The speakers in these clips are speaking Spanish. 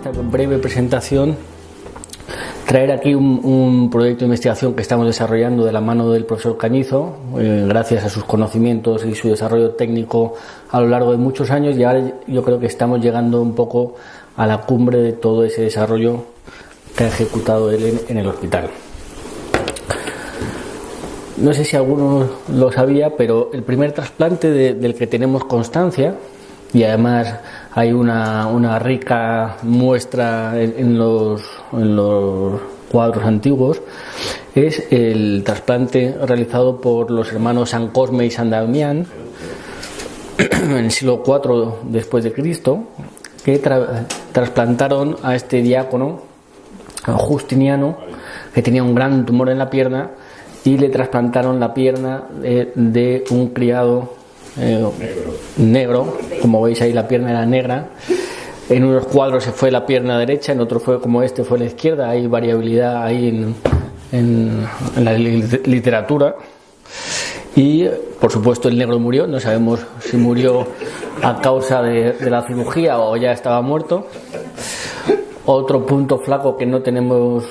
esta breve presentación traer aquí un proyecto de investigación que estamos desarrollando de la mano del profesor Cañizo, gracias a sus conocimientos y su desarrollo técnico a lo largo de muchos años, y ahora yo creo que estamos llegando un poco a la cumbre de todo ese desarrollo que ha ejecutado él en el hospital. No sé si alguno lo sabía, pero el primer trasplante del que tenemos constancia, y además hay una rica muestra en los cuadros antiguos, es el trasplante realizado por los hermanos San Cosme y San Damián en el siglo IV después de Cristo, que trasplantaron a este diácono Justiniano, que tenía un gran tumor en la pierna, y le trasplantaron la pierna de un criado negro. Como veis ahí, la pierna era negra. En unos cuadros se fue la pierna derecha, en otros fue como este, fue la izquierda. Hay variabilidad ahí en la literatura. Y por supuesto el negro murió, no sabemos si murió a causa de la cirugía o ya estaba muerto. Otro punto flaco que no tenemos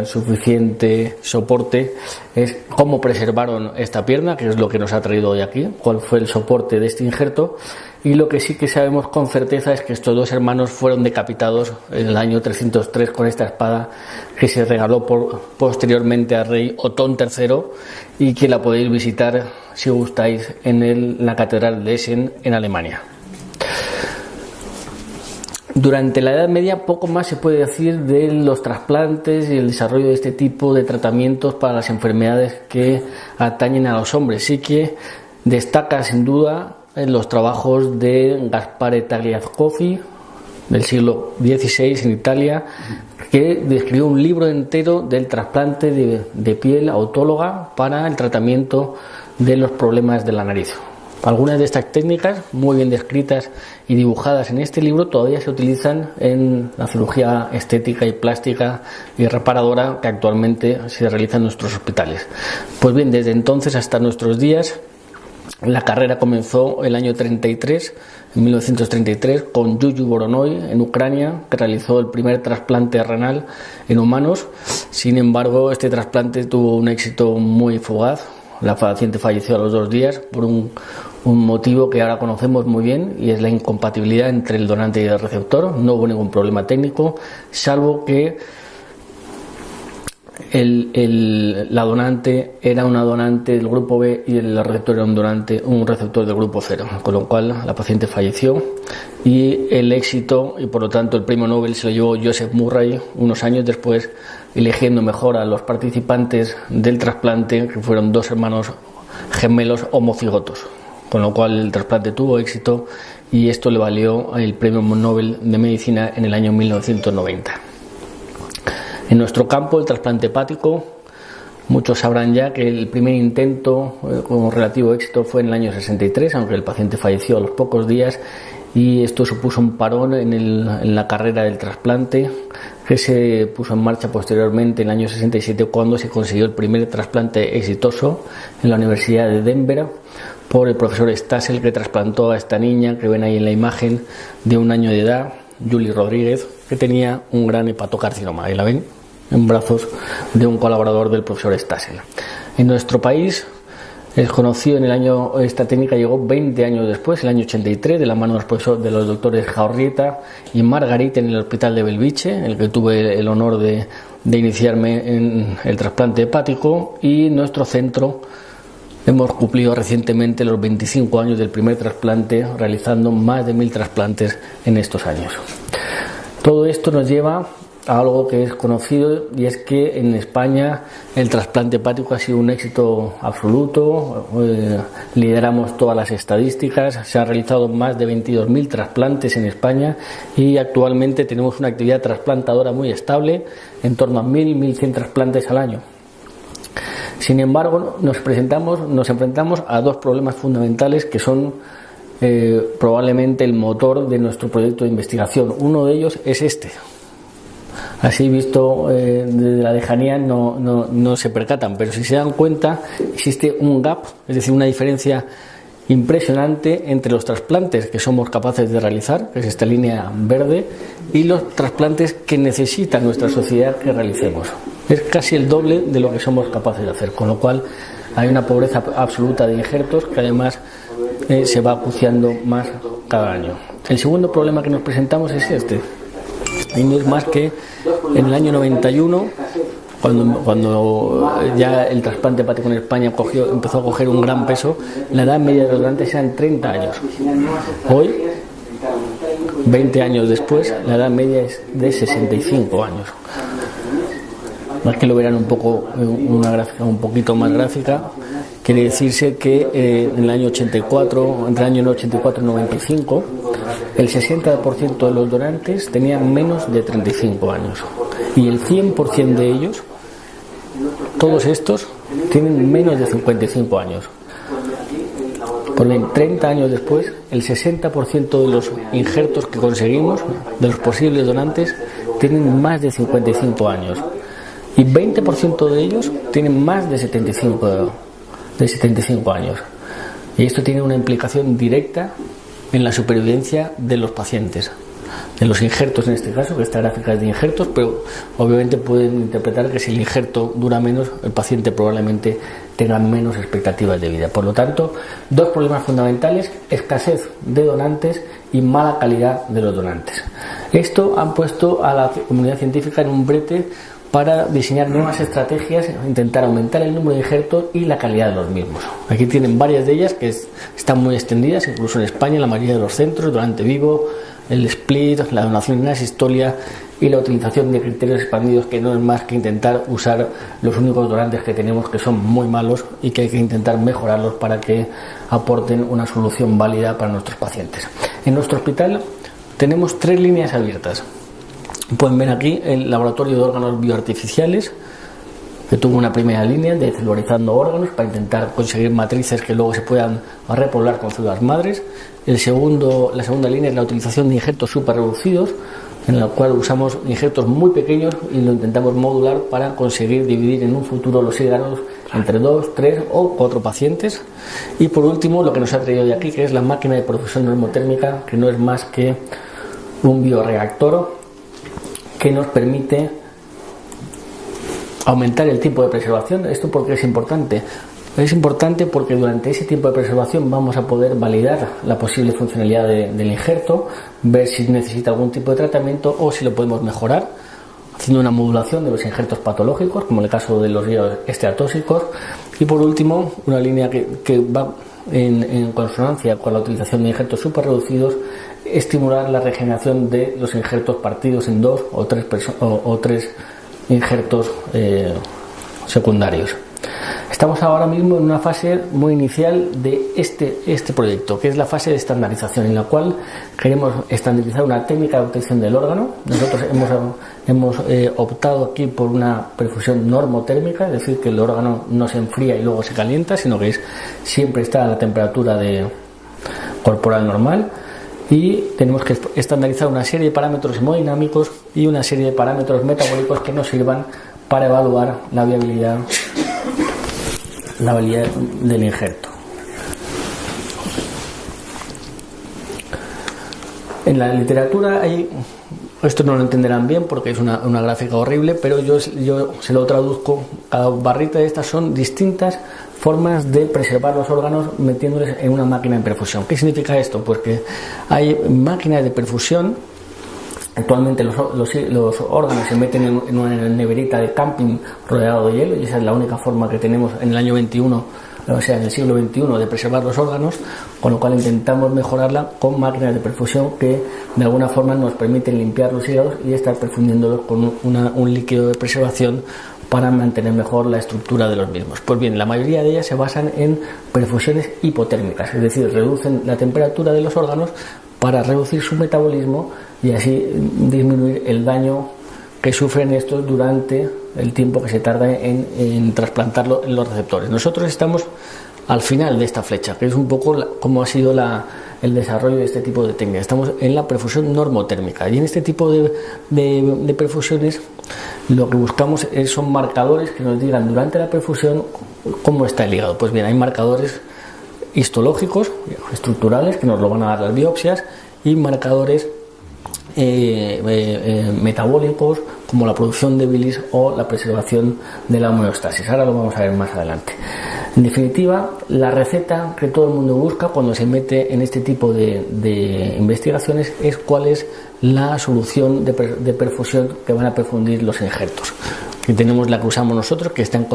suficiente soporte es cómo preservaron esta pierna, que es lo que nos ha traído hoy aquí, cuál fue el soporte de este injerto. Y lo que sí que sabemos con certeza es que estos dos hermanos fueron decapitados en el año 303 con esta espada que se regaló posteriormente al rey Otón III, y que la podéis visitar si gustáis en la catedral de Essen en Alemania. Durante la Edad Media poco más se puede decir de los trasplantes y el desarrollo de este tipo de tratamientos para las enfermedades que atañen a los hombres. Sí que destaca sin duda en los trabajos de Gaspare Tagliacozzi del siglo XVI en Italia, que describió un libro entero del trasplante de piel autóloga para el tratamiento de los problemas de la nariz. Algunas de estas técnicas, muy bien descritas y dibujadas en este libro, todavía se utilizan en la cirugía estética y plástica y reparadora que actualmente se realiza en nuestros hospitales. Pues bien, desde entonces hasta nuestros días, la carrera comenzó el año 33, en 1933, con Yuyu Voronoi en Ucrania, que realizó el primer trasplante renal en humanos. Sin embargo, este trasplante tuvo un éxito muy fugaz. La paciente falleció a los 2 días por un motivo que ahora conocemos muy bien, y es la incompatibilidad entre el donante y el receptor. No hubo ningún problema técnico, salvo que la donante era una donante del grupo B y el receptor era un receptor del grupo 0, con lo cual la paciente falleció. Y el éxito, y por lo tanto el premio Nobel, se lo llevó Joseph Murray unos años después, eligiendo mejor a los participantes del trasplante, que fueron 2 hermanos gemelos homocigotos, con lo cual el trasplante tuvo éxito, y esto le valió el premio Nobel de Medicina en el año 1990. En nuestro campo, el trasplante hepático, muchos sabrán ya que el primer intento con relativo éxito fue en el año 63, aunque el paciente falleció a los pocos días, y esto supuso un parón en la carrera del trasplante, que se puso en marcha posteriormente en el año 67, cuando se consiguió el primer trasplante exitoso en la Universidad de Denver por el profesor Stassel, que trasplantó a esta niña que ven ahí en la imagen, de 1 año de edad, Julie Rodríguez, que tenía un gran hepatocarcinoma. Ahí la ven, en brazos de un colaborador del profesor Stassel. En nuestro país es conocido esta técnica llegó 20 años después, el año 83, de la mano de los doctores Jaurrieta y Margarit en el hospital de Belviche, en el que tuve el honor de iniciarme en el trasplante hepático. Y en nuestro centro hemos cumplido recientemente los 25 años del primer trasplante, realizando más de 1000 trasplantes en estos años. Todo esto nos lleva a algo que es conocido, y es que en España el trasplante hepático ha sido un éxito absoluto. Lideramos todas las estadísticas, se han realizado más de 22.000 trasplantes en España, y actualmente tenemos una actividad trasplantadora muy estable, en torno a 1.000-1.100 trasplantes al año. Sin embargo, nos enfrentamos a 2 problemas fundamentales que son probablemente el motor de nuestro proyecto de investigación. Uno de ellos es este. Así visto desde la lejanía no se percatan, pero si se dan cuenta existe un gap, es decir, una diferencia impresionante entre los trasplantes que somos capaces de realizar, que es esta línea verde, y los trasplantes que necesita nuestra sociedad que realicemos. Es casi el doble de lo que somos capaces de hacer, con lo cual hay una pobreza absoluta de injertos que además se va acuciando más cada año. El segundo problema que nos presentamos es este, y no es más que en el año 91, cuando ya el trasplante hepático en España empezó a coger un gran peso, la edad media de los donantes eran 30 años. Hoy, 20 años después, la edad media es de 65 años. Más que lo verán un poco, una gráfica un poquito más gráfica, quiere decirse que en el año 84, entre el año 84 y 95, el 60% de los donantes tenían menos de 35 años. Y el 100% de ellos, todos estos, tienen menos de 55 años. Por bien, 30 años después, el 60% de los injertos que conseguimos, de los posibles donantes, tienen más de 55 años. Y 20% de ellos tienen más de 75 años. Y esto tiene una implicación directa en la supervivencia de los pacientes, de los injertos en este caso, que esta gráfica es de injertos, pero obviamente pueden interpretar que si el injerto dura menos, el paciente probablemente tenga menos expectativas de vida. Por lo tanto, dos problemas fundamentales: escasez de donantes y mala calidad de los donantes. Esto han puesto a la comunidad científica en un brete para diseñar nuevas estrategias, intentar aumentar el número de injertos y la calidad de los mismos. Aquí tienen varias de ellas que están muy extendidas, incluso en España, en la mayoría de los centros: donante vivo, el split, la donación en asistolia y la utilización de criterios expandidos, que no es más que intentar usar los únicos donantes que tenemos, que son muy malos y que hay que intentar mejorarlos para que aporten una solución válida para nuestros pacientes. En nuestro hospital tenemos 3 líneas abiertas. Pueden ver aquí el laboratorio de órganos bioartificiales, que tuvo una primera línea de celularizando órganos para intentar conseguir matrices que luego se puedan repoblar con células madres. La segunda línea es la utilización de injertos superreducidos, en la cual usamos injertos muy pequeños y lo intentamos modular para conseguir dividir en un futuro los hígados entre 2, 3 o 4 pacientes. Y por último, lo que nos ha traído de aquí, que es la máquina de perfusión normotérmica, que no es más que un bioreactor que nos permite aumentar el tiempo de preservación. ¿Esto por qué es importante? Es importante porque durante ese tiempo de preservación vamos a poder validar la posible funcionalidad del injerto, ver si necesita algún tipo de tratamiento o si lo podemos mejorar, haciendo una modulación de los injertos patológicos, como en el caso de los hígados esteatóxicos. Y por último, una línea que va en consonancia con la utilización de injertos superreducidos, estimular la regeneración de los injertos partidos en 2 o 3 injertos secundarios. Estamos ahora mismo en una fase muy inicial de este proyecto, que es la fase de estandarización, en la cual queremos estandarizar una técnica de obtención del órgano. Nosotros hemos optado aquí por una perfusión normotérmica, es decir, que el órgano no se enfría y luego se calienta, sino que siempre está a la temperatura corporal normal. Y tenemos que estandarizar una serie de parámetros hemodinámicos y una serie de parámetros metabólicos que nos sirvan para evaluar la viabilidad del injerto. En la literatura esto no lo entenderán bien porque es una gráfica horrible, pero yo se lo traduzco. Cada barrita de estas son distintas formas de preservar los órganos metiéndoles en una máquina de perfusión. ¿Qué significa esto? Pues que hay máquinas de perfusión. Actualmente los órganos se meten en una neverita de camping rodeado de hielo, y esa es la única forma que tenemos en el año 21, o sea, en el siglo XXI, de preservar los órganos, con lo cual intentamos mejorarla con máquinas de perfusión que de alguna forma nos permiten limpiar los hígados y estar perfundiéndolos con un líquido de preservación para mantener mejor la estructura de los mismos. Pues bien, la mayoría de ellas se basan en perfusiones hipotérmicas, es decir, reducen la temperatura de los órganos para reducir su metabolismo y así disminuir el daño que sufren estos durante el tiempo que se tarda en trasplantarlo en los receptores. Nosotros estamos al final de esta flecha, que es un poco como ha sido el desarrollo de este tipo de técnica. Estamos en la perfusión normotérmica, y en este tipo de perfusiones lo que buscamos son marcadores que nos digan durante la perfusión cómo está el hígado. Pues bien, hay marcadores histológicos, estructurales, que nos lo van a dar las biopsias, y marcadores metabólicos, como la producción de bilis o la preservación de la homeostasis. Ahora lo vamos a ver más adelante. En definitiva, la receta que todo el mundo busca cuando se mete en este tipo de investigaciones es cuál es la solución de perfusión que van a perfundir los injertos. Y tenemos la que usamos nosotros, que está en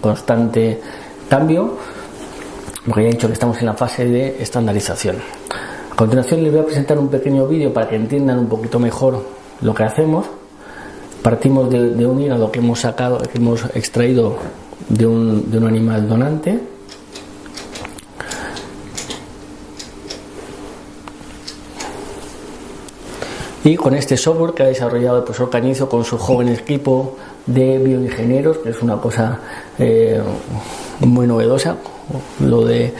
constante cambio, porque ya he dicho que estamos en la fase de estandarización. A continuación les voy a presentar un pequeño vídeo para que entiendan un poquito mejor lo que hacemos. Partimos de un hígado que hemos extraído de un animal donante. Y con este software que ha desarrollado el profesor Cañizo con su joven equipo de bioingenieros, que es una cosa muy novedosa, lo de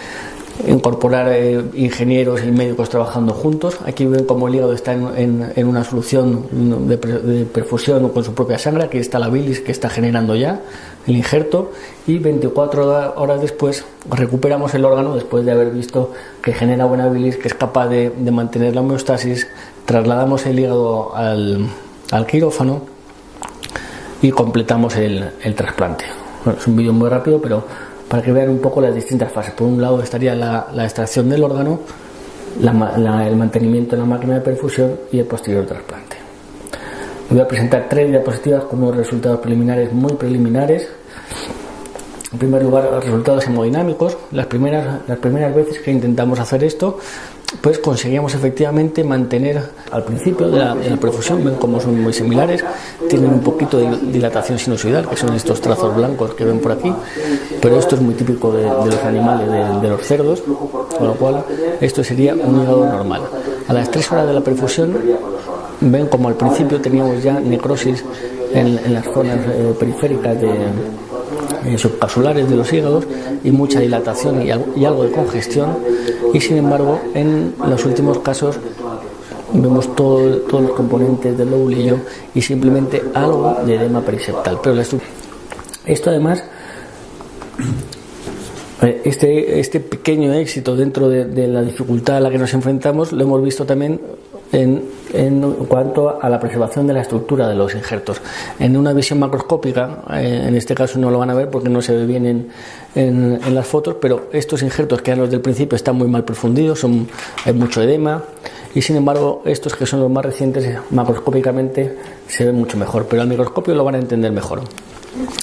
incorporar ingenieros y médicos trabajando juntos. Aquí ven cómo el hígado está en una solución de perfusión con su propia sangre. Aquí está la bilis que está generando ya el injerto, y 24 horas después recuperamos el órgano después de haber visto que genera buena bilis, que es capaz de mantener la homeostasis. Trasladamos el hígado al quirófano y completamos el trasplante. Bueno, es un vídeo muy rápido, pero para que vean un poco las distintas fases. Por un lado estaría la extracción del órgano, el mantenimiento en la máquina de perfusión y el posterior trasplante. Voy a presentar 3 diapositivas con unos resultados preliminares muy preliminares. En primer lugar, los resultados hemodinámicos. Las primeras veces que intentamos hacer esto, pues conseguíamos efectivamente mantener al principio de la perfusión. Ven cómo son muy similares, tienen un poquito de dilatación sinusoidal, que son estos trazos blancos que ven por aquí, pero esto es muy típico de los animales, de los cerdos, con lo cual esto sería un hígado normal. A las 3 horas de la perfusión ven como al principio teníamos ya necrosis en las zonas periféricas subcapsulares de los hígados y mucha dilatación y algo de congestión, y sin embargo en los últimos casos vemos todos los componentes del lobulillo y simplemente algo de edema periseptal. Pero esto además, este pequeño éxito dentro de la dificultad a la que nos enfrentamos lo hemos visto también en cuanto a la preservación de la estructura de los injertos. En una visión macroscópica, en este caso no lo van a ver porque no se ve bien en las fotos, pero estos injertos que eran los del principio están muy mal perfundidos, hay mucho edema, y sin embargo estos que son los más recientes macroscópicamente se ven mucho mejor, pero al microscopio lo van a entender mejor.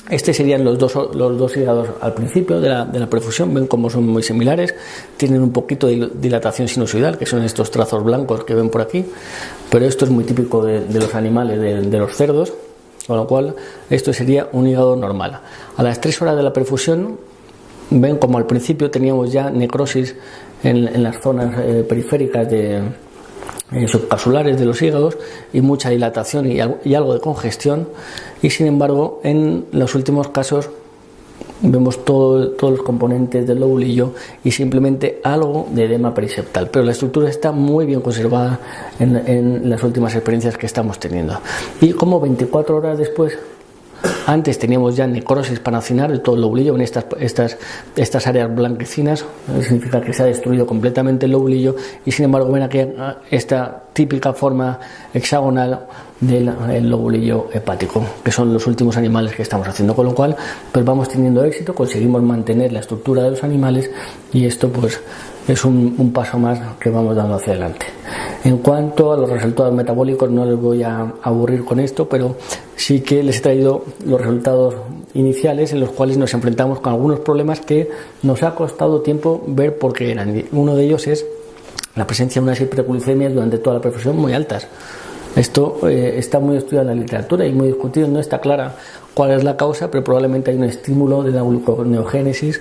Estos serían los dos hígados al principio de la perfusión. Ven cómo son muy similares, tienen un poquito de dilatación sinusoidal, que son estos trazos blancos que ven por aquí, pero esto es muy típico de los animales, de los cerdos, con lo cual esto sería un hígado normal. A las 3 horas de la perfusión ven como al principio teníamos ya necrosis en las zonas periféricas subcapsulares de los hígados y mucha dilatación y algo de congestión, y sin embargo en los últimos casos vemos todos los componentes del lobulillo y simplemente algo de edema periseptal, pero la estructura está muy bien conservada en las últimas experiencias que estamos teniendo. Y como 24 horas después, antes teníamos ya necrosis panacinar de todo el lobulillo en estas áreas blanquecinas, significa que se ha destruido completamente el lobulillo, y sin embargo ven aquí esta típica forma hexagonal del lobulillo hepático, que son los últimos animales que estamos haciendo, con lo cual pues vamos teniendo éxito, conseguimos mantener la estructura de los animales, y esto pues es un paso más que vamos dando hacia adelante. En cuanto a los resultados metabólicos, no les voy a aburrir con esto, pero sí que les he traído los resultados iniciales en los cuales nos enfrentamos con algunos problemas que nos ha costado tiempo ver por qué eran. Uno de ellos es la presencia de unas hiperglucemias durante toda la perfusión muy altas. Esto está muy estudiado en la literatura y muy discutido, no está clara cuál es la causa, pero probablemente hay un estímulo de la gluconeogénesis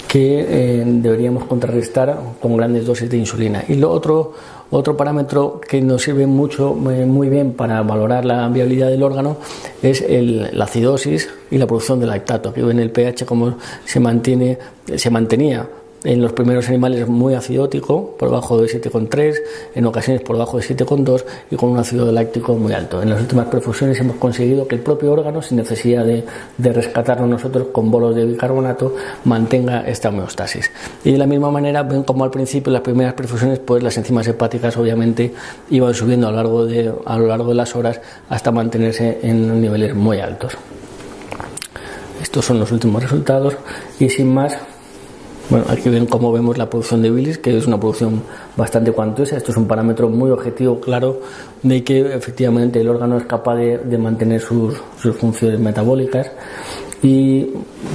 que deberíamos contrarrestar con grandes dosis de insulina. Y otro parámetro que nos sirve muy bien para valorar la viabilidad del órgano es la acidosis y la producción de lactato. Aquí ven el pH como se mantenía en los primeros animales muy acidótico, por debajo de 7,3, en ocasiones por debajo de 7,2 y con un ácido láctico muy alto. En las últimas perfusiones hemos conseguido que el propio órgano, sin necesidad de rescatarlo nosotros con bolos de bicarbonato, mantenga esta homeostasis. Y de la misma manera, ven como al principio, las primeras perfusiones, pues las enzimas hepáticas obviamente iban subiendo a lo largo de las horas hasta mantenerse en niveles muy altos. Estos son los últimos resultados y sin más, bueno, aquí ven cómo vemos la producción de bilis, que es una producción bastante cuantiosa. Esto es un parámetro muy objetivo, claro, de que efectivamente el órgano es capaz de mantener sus funciones metabólicas. Y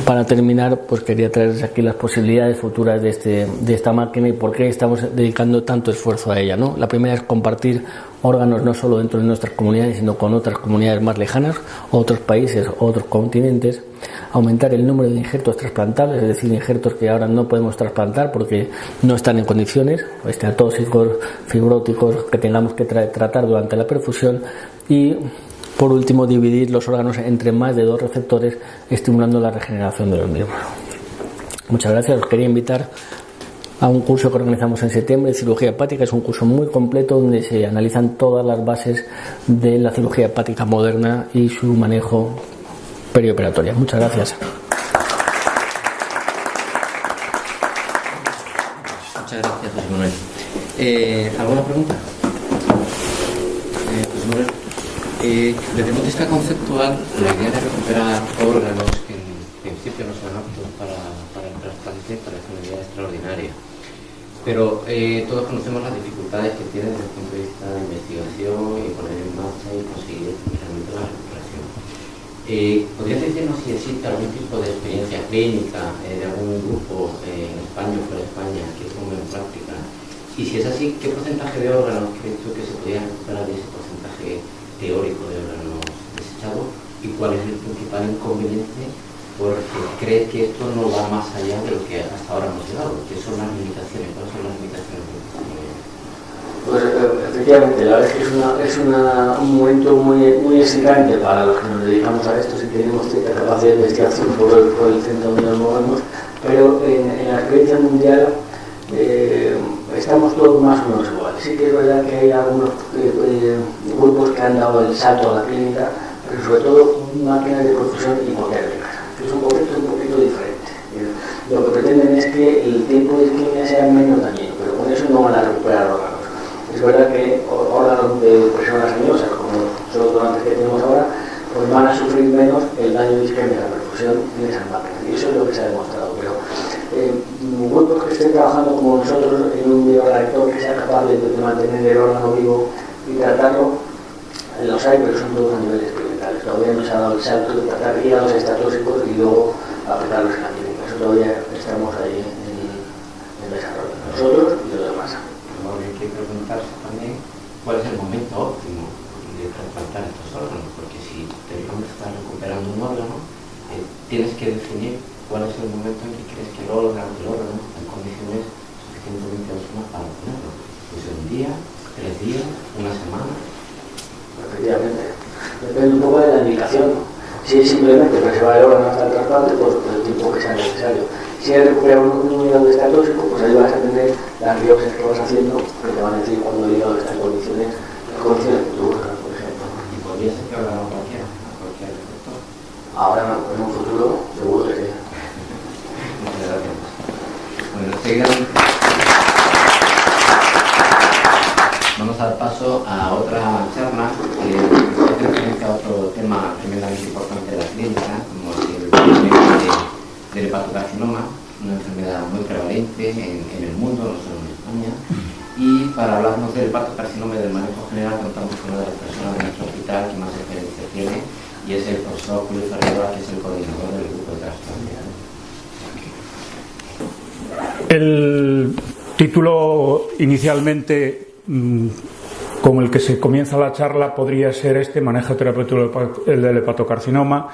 para terminar, pues quería traerles aquí las posibilidades futuras de esta máquina y por qué estamos dedicando tanto esfuerzo a ella, ¿no? La primera es compartir órganos no solo dentro de nuestras comunidades, sino con otras comunidades más lejanas, otros países, otros continentes. Aumentar el número de injertos trasplantables, es decir, injertos que ahora no podemos trasplantar porque no están en condiciones, esteatóxicos, fibróticos, que tengamos que tratar durante la perfusión. Y por último, dividir los órganos entre más de 2 receptores, estimulando la regeneración de los mismos. Muchas gracias. Os quería invitar a un curso que organizamos en septiembre de cirugía hepática. Es un curso muy completo donde se analizan todas las bases de la cirugía hepática moderna y su manejo perioperatorio. Muchas gracias. Muchas gracias, José Manuel. ¿Alguna pregunta? José Manuel, desde el punto de vista conceptual, la idea de recuperar órganos que en principio no son aptos para el trasplante parece una idea extraordinaria. Pero todos conocemos las dificultades que tiene desde el punto de vista de investigación y poner en marcha y conseguir realmente la recuperación. ¿Podrías decirnos si existe algún tipo de experiencia clínica de algún grupo en España o fuera de España que ponga en práctica? Y si es así, ¿qué porcentaje de órganos crees tú que se podrían recuperar de ese porcentaje teórico de órganos desechados? ¿Y cuál es el principal inconveniente? Porque crees que esto no va más allá de lo que hasta ahora hemos llegado. ¿Qué son las limitaciones? ¿Cuáles son las limitaciones de este movimiento? Pues efectivamente, la verdad es que es un momento muy excitante para los que nos dedicamos a esto, si tenemos cierta capacidad de investigación por el centro donde nos movemos, pero en la experiencia mundial estamos todos más o menos iguales. Sí que es verdad que hay algunos grupos que han dado el salto a la clínica, pero sobre todo máquinas de perfusión hipotérmicas, que es un concepto un poquito diferente. Lo que pretenden es que el tiempo de isquemia sea menos dañino, pero con eso no van a recuperar órganos. Es verdad que órganos de personas añosas, como son los donantes que tenemos ahora, pues van a sufrir menos el daño de isquemia de la perfusión en esas máquinas. Y eso es lo que se ha demostrado. Pero grupos que estén trabajando como nosotros en un bioreactor que sea capaz de mantener el órgano vivo y tratarlo, los hay, pero son todos a niveles experimentales. Todavía no se ha dado el salto de tratar hígados estatóxicos y luego aplicarlos en la clínica. Eso todavía estamos ahí en desarrollo. Nosotros y los demás. Hay que preguntarse también cuál es el momento óptimo de trasplantar estos órganos, porque si teóricamente estás recuperando un órgano, tienes que definir cuál es el momento en que crees que el órgano está en condiciones suficientemente óptimas para ponerlo. Pues un día, 3 días, una semana. Efectivamente. Depende un poco de la indicación. Si es simplemente preservar el órgano hasta el trasplante, pues el tiempo que sea necesario. Si hay recuperar un hígado estatóxico, pues ahí vas a tener las biopsias que vas haciendo, que te van a decir cuando el hígado está en condiciones que tú buscas, por ejemplo. Y podría ser que hablamos a cualquier receptor. Ahora no, en un futuro seguro que sí. Muchas gracias. Bueno, seguidamente vamos a dar paso a otra charla que hace referencia a otro tema tremendamente importante de la clínica, como es el problema del hepatocarcinoma, una enfermedad muy prevalente en el mundo, no solo en España. Y para hablarnos del hepatocarcinoma y del manejo general, contamos con una de las personas de nuestro hospital que más experiencia tiene, y es el profesor Julio Ferreira, que es el coordinador del grupo de trasplante. El título inicialmente con el que se comienza la charla podría ser manejo terapéutico del hepatocarcinoma.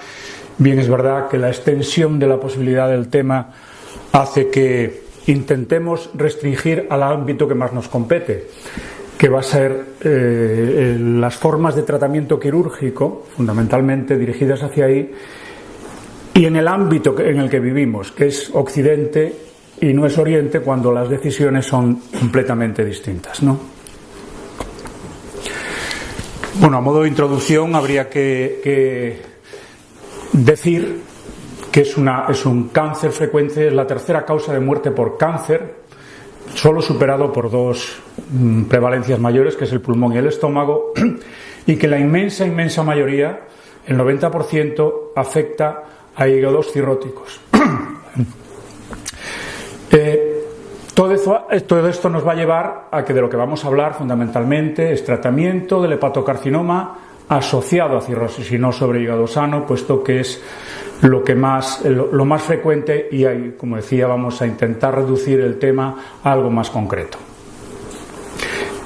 Bien, es verdad que la extensión de la posibilidad del tema hace que intentemos restringir al ámbito que más nos compete, que va a ser las formas de tratamiento quirúrgico, fundamentalmente dirigidas hacia ahí, y en el ámbito en el que vivimos, que es Occidente, y no es Oriente cuando las decisiones son completamente distintas, ¿no? Bueno, a modo de introducción habría que decir que es un cáncer frecuente, es la tercera causa de muerte por cáncer, solo superado por dos prevalencias mayores, que es el pulmón y el estómago, y que la inmensa mayoría, el 90%, afecta a hígados cirróticos. Todo esto nos va a llevar a que de lo que vamos a hablar fundamentalmente es tratamiento del hepatocarcinoma asociado a cirrosis y no sobre hígado sano, puesto que es lo más frecuente y ahí, como decía, vamos a intentar reducir el tema a algo más concreto.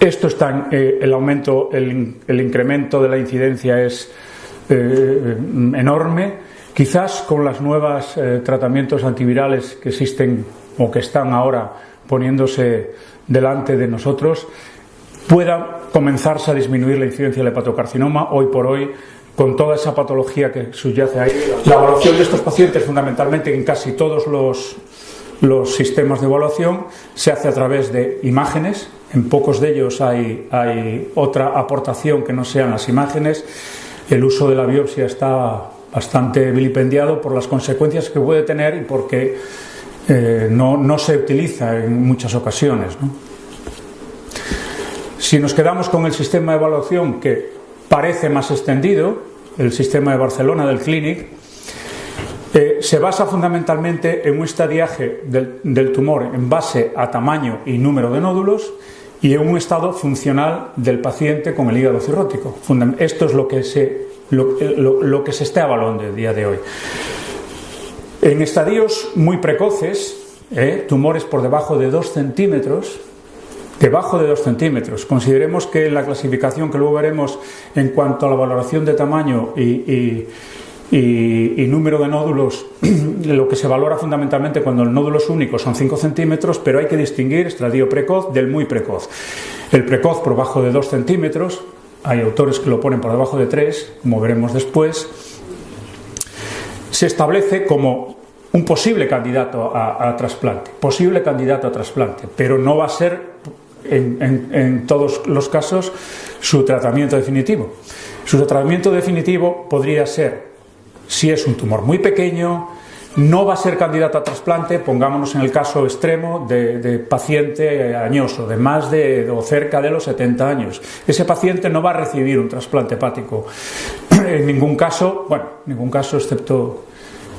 Esto está el incremento de la incidencia es enorme. Quizás con los nuevos tratamientos antivirales que existen o que están ahora poniéndose delante de nosotros, pueda comenzarse a disminuir la incidencia del hepatocarcinoma. Hoy por hoy, con toda esa patología que subyace ahí, la evaluación de estos pacientes, fundamentalmente en casi todos los sistemas de evaluación, se hace a través de imágenes. En pocos de ellos hay otra aportación que no sean las imágenes. El uso de la biopsia está bastante vilipendiado por las consecuencias que puede tener y porque no se utiliza en muchas ocasiones, ¿no? Si nos quedamos con el sistema de evaluación que parece más extendido, el sistema de Barcelona del Clínic, se basa fundamentalmente en un estadiaje del tumor en base a tamaño y número de nódulos y en un estado funcional del paciente con el hígado cirrótico. Esto es lo que se está evaluando el día de hoy. En estadios muy precoces, tumores por debajo de 2 centímetros, consideremos que la clasificación que luego veremos en cuanto a la valoración de tamaño y número de nódulos, lo que se valora fundamentalmente cuando el nódulo es único son 5 centímetros, pero hay que distinguir estadio precoz del muy precoz. El precoz por debajo de 2 centímetros, hay autores que lo ponen por debajo de 3, como veremos después, se establece como un posible candidato a trasplante, pero no va a ser en todos los casos su tratamiento definitivo. Su tratamiento definitivo podría ser, si es un tumor muy pequeño, no va a ser candidato a trasplante, pongámonos en el caso extremo de paciente añoso, de más de o cerca de los 70 años. Ese paciente no va a recibir un trasplante hepático en ningún caso, excepto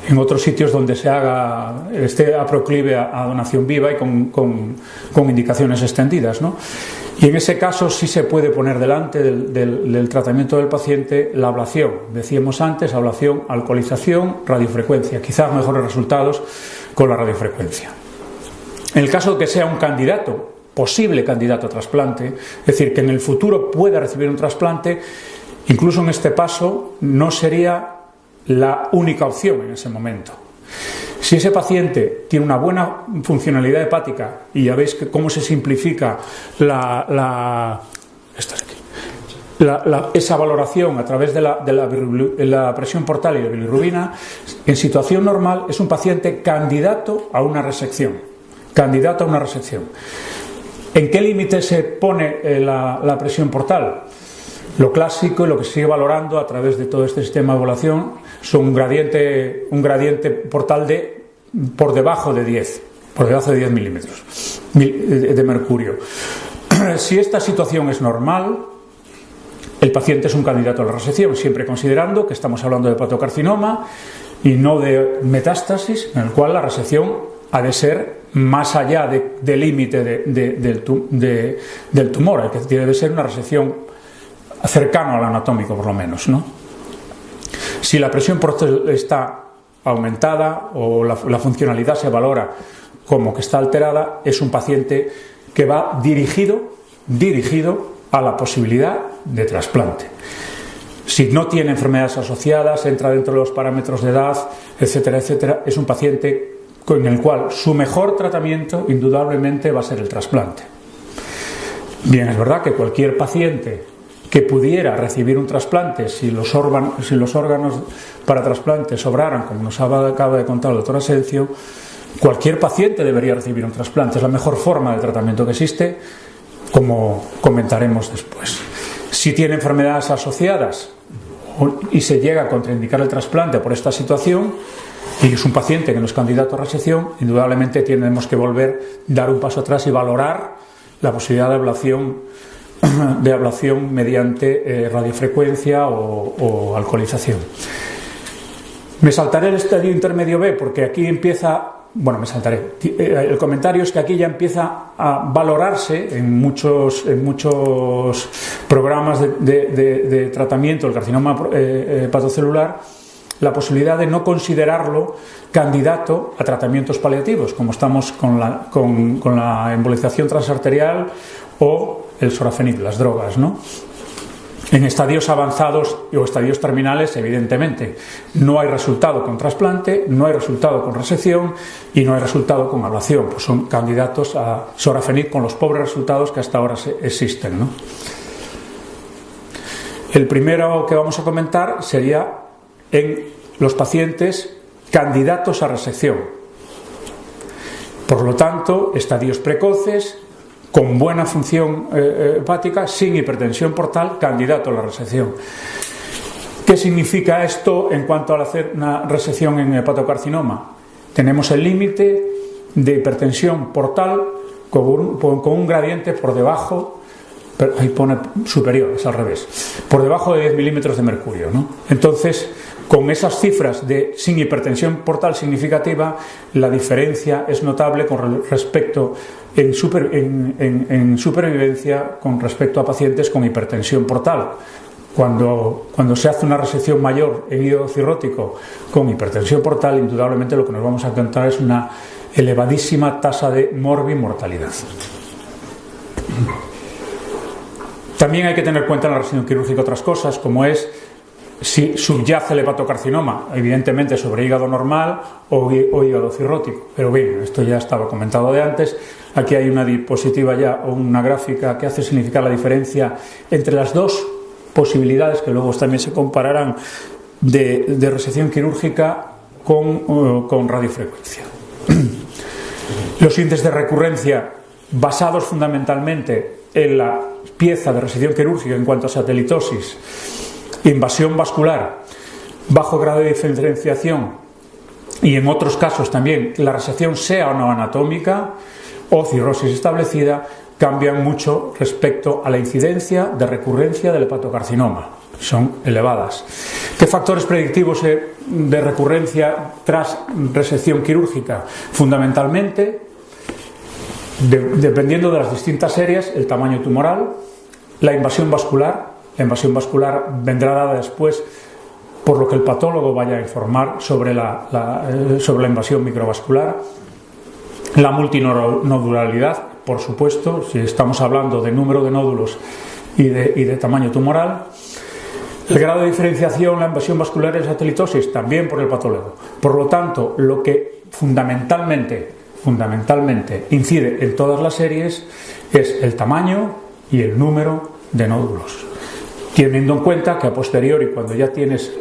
en otros sitios donde esté a proclive a donación viva y con indicaciones extendidas, ¿no? Y en ese caso sí se puede poner delante del tratamiento del paciente la ablación. Decíamos antes, ablación, alcoholización, radiofrecuencia. Quizás mejores resultados con la radiofrecuencia. En el caso de que sea un posible candidato a trasplante, es decir, que en el futuro pueda recibir un trasplante, incluso en este paso no sería la única opción en ese momento. Si ese paciente tiene una buena funcionalidad hepática, y ya veis cómo se simplifica esa valoración a través de la presión portal y la bilirrubina, en situación normal es un paciente candidato a una resección. ¿En qué límite se pone la presión portal? Lo clásico y lo que se sigue valorando a través de todo este sistema de evaluación son un gradiente portal por debajo de 10 milímetros de mercurio. Si esta situación es normal, el paciente es un candidato a la resección, siempre considerando que estamos hablando de hepatocarcinoma y no de metástasis, en el cual la resección ha de ser más allá del límite del tumor, que debe ser una resección cercano al anatómico, por lo menos, ¿no? Si la presión portal está aumentada o la funcionalidad se valora como que está alterada, es un paciente que va dirigido a la posibilidad de trasplante. Si no tiene enfermedades asociadas, entra dentro de los parámetros de edad, etcétera, etcétera, es un paciente con el cual su mejor tratamiento indudablemente va a ser el trasplante. Bien, es verdad que cualquier paciente que pudiera recibir un trasplante, si los órganos para trasplante sobraran, como nos acaba de contar el doctor Asencio, Cualquier paciente debería recibir un trasplante, es la mejor forma de tratamiento que existe, como comentaremos después. Si tiene enfermedades asociadas y se llega a contraindicar el trasplante por esta situación, y es un paciente que no es candidato a resección, indudablemente tenemos que dar un paso atrás y valorar la posibilidad de ablación mediante radiofrecuencia o alcoholización. Me saltaré el estadio intermedio B porque aquí empieza... Bueno, me saltaré. El comentario es que aquí ya empieza a valorarse en muchos programas de tratamiento del carcinoma hepatocelular la posibilidad de no considerarlo candidato a tratamientos paliativos, como estamos con la embolización transarterial o el sorafenib, las drogas, ¿no? En estadios avanzados o estadios terminales, evidentemente, no hay resultado con trasplante, no hay resultado con resección y no hay resultado con ablación. Pues son candidatos a sorafenib con los pobres resultados que hasta ahora existen, ¿no? El primero que vamos a comentar sería en los pacientes candidatos a resección. Por lo tanto, estadios precoces, con buena función hepática, sin hipertensión portal, candidato a la resección. ¿Qué significa esto en cuanto al hacer una resección en hepatocarcinoma? Tenemos el límite de hipertensión portal con un gradiente por debajo, ahí pone superior, es al revés, por debajo de 10 milímetros de mercurio, ¿no? Entonces, con esas cifras de sin hipertensión portal significativa, la diferencia es notable con respecto en supervivencia con respecto a pacientes con hipertensión portal. Cuando se hace una resección mayor en hígado cirrótico con hipertensión portal, indudablemente lo que nos vamos a encontrar es una elevadísima tasa de morbimortalidad. También hay que tener en cuenta en la resección quirúrgica otras cosas, como es si subyace el hepatocarcinoma, evidentemente sobre hígado normal o hígado cirrótico. Pero bien, esto ya estaba comentado de antes. Aquí hay una diapositiva ya o una gráfica que hace significar la diferencia entre las dos posibilidades, que luego también se compararán, de resección quirúrgica con radiofrecuencia. Los índices de recurrencia basados fundamentalmente en la pieza de resección quirúrgica en cuanto a satelitosis, invasión vascular, bajo grado de diferenciación y en otros casos también la resección sea o no anatómica o cirrosis establecida, cambian mucho respecto a la incidencia de recurrencia del hepatocarcinoma. Son elevadas. ¿Qué factores predictivos de recurrencia tras resección quirúrgica? Fundamentalmente, dependiendo de las distintas áreas, el tamaño tumoral, la invasión vascular. La invasión vascular vendrá dada después por lo que el patólogo vaya a informar sobre la invasión microvascular. La multinodularidad, por supuesto, si estamos hablando de número de nódulos y de tamaño tumoral. El grado de diferenciación, la invasión vascular y la satelitosis, también por el patólogo. Por lo tanto, lo que fundamentalmente incide en todas las series es el tamaño y el número de nódulos. Teniendo en cuenta que a posteriori, cuando ya tienes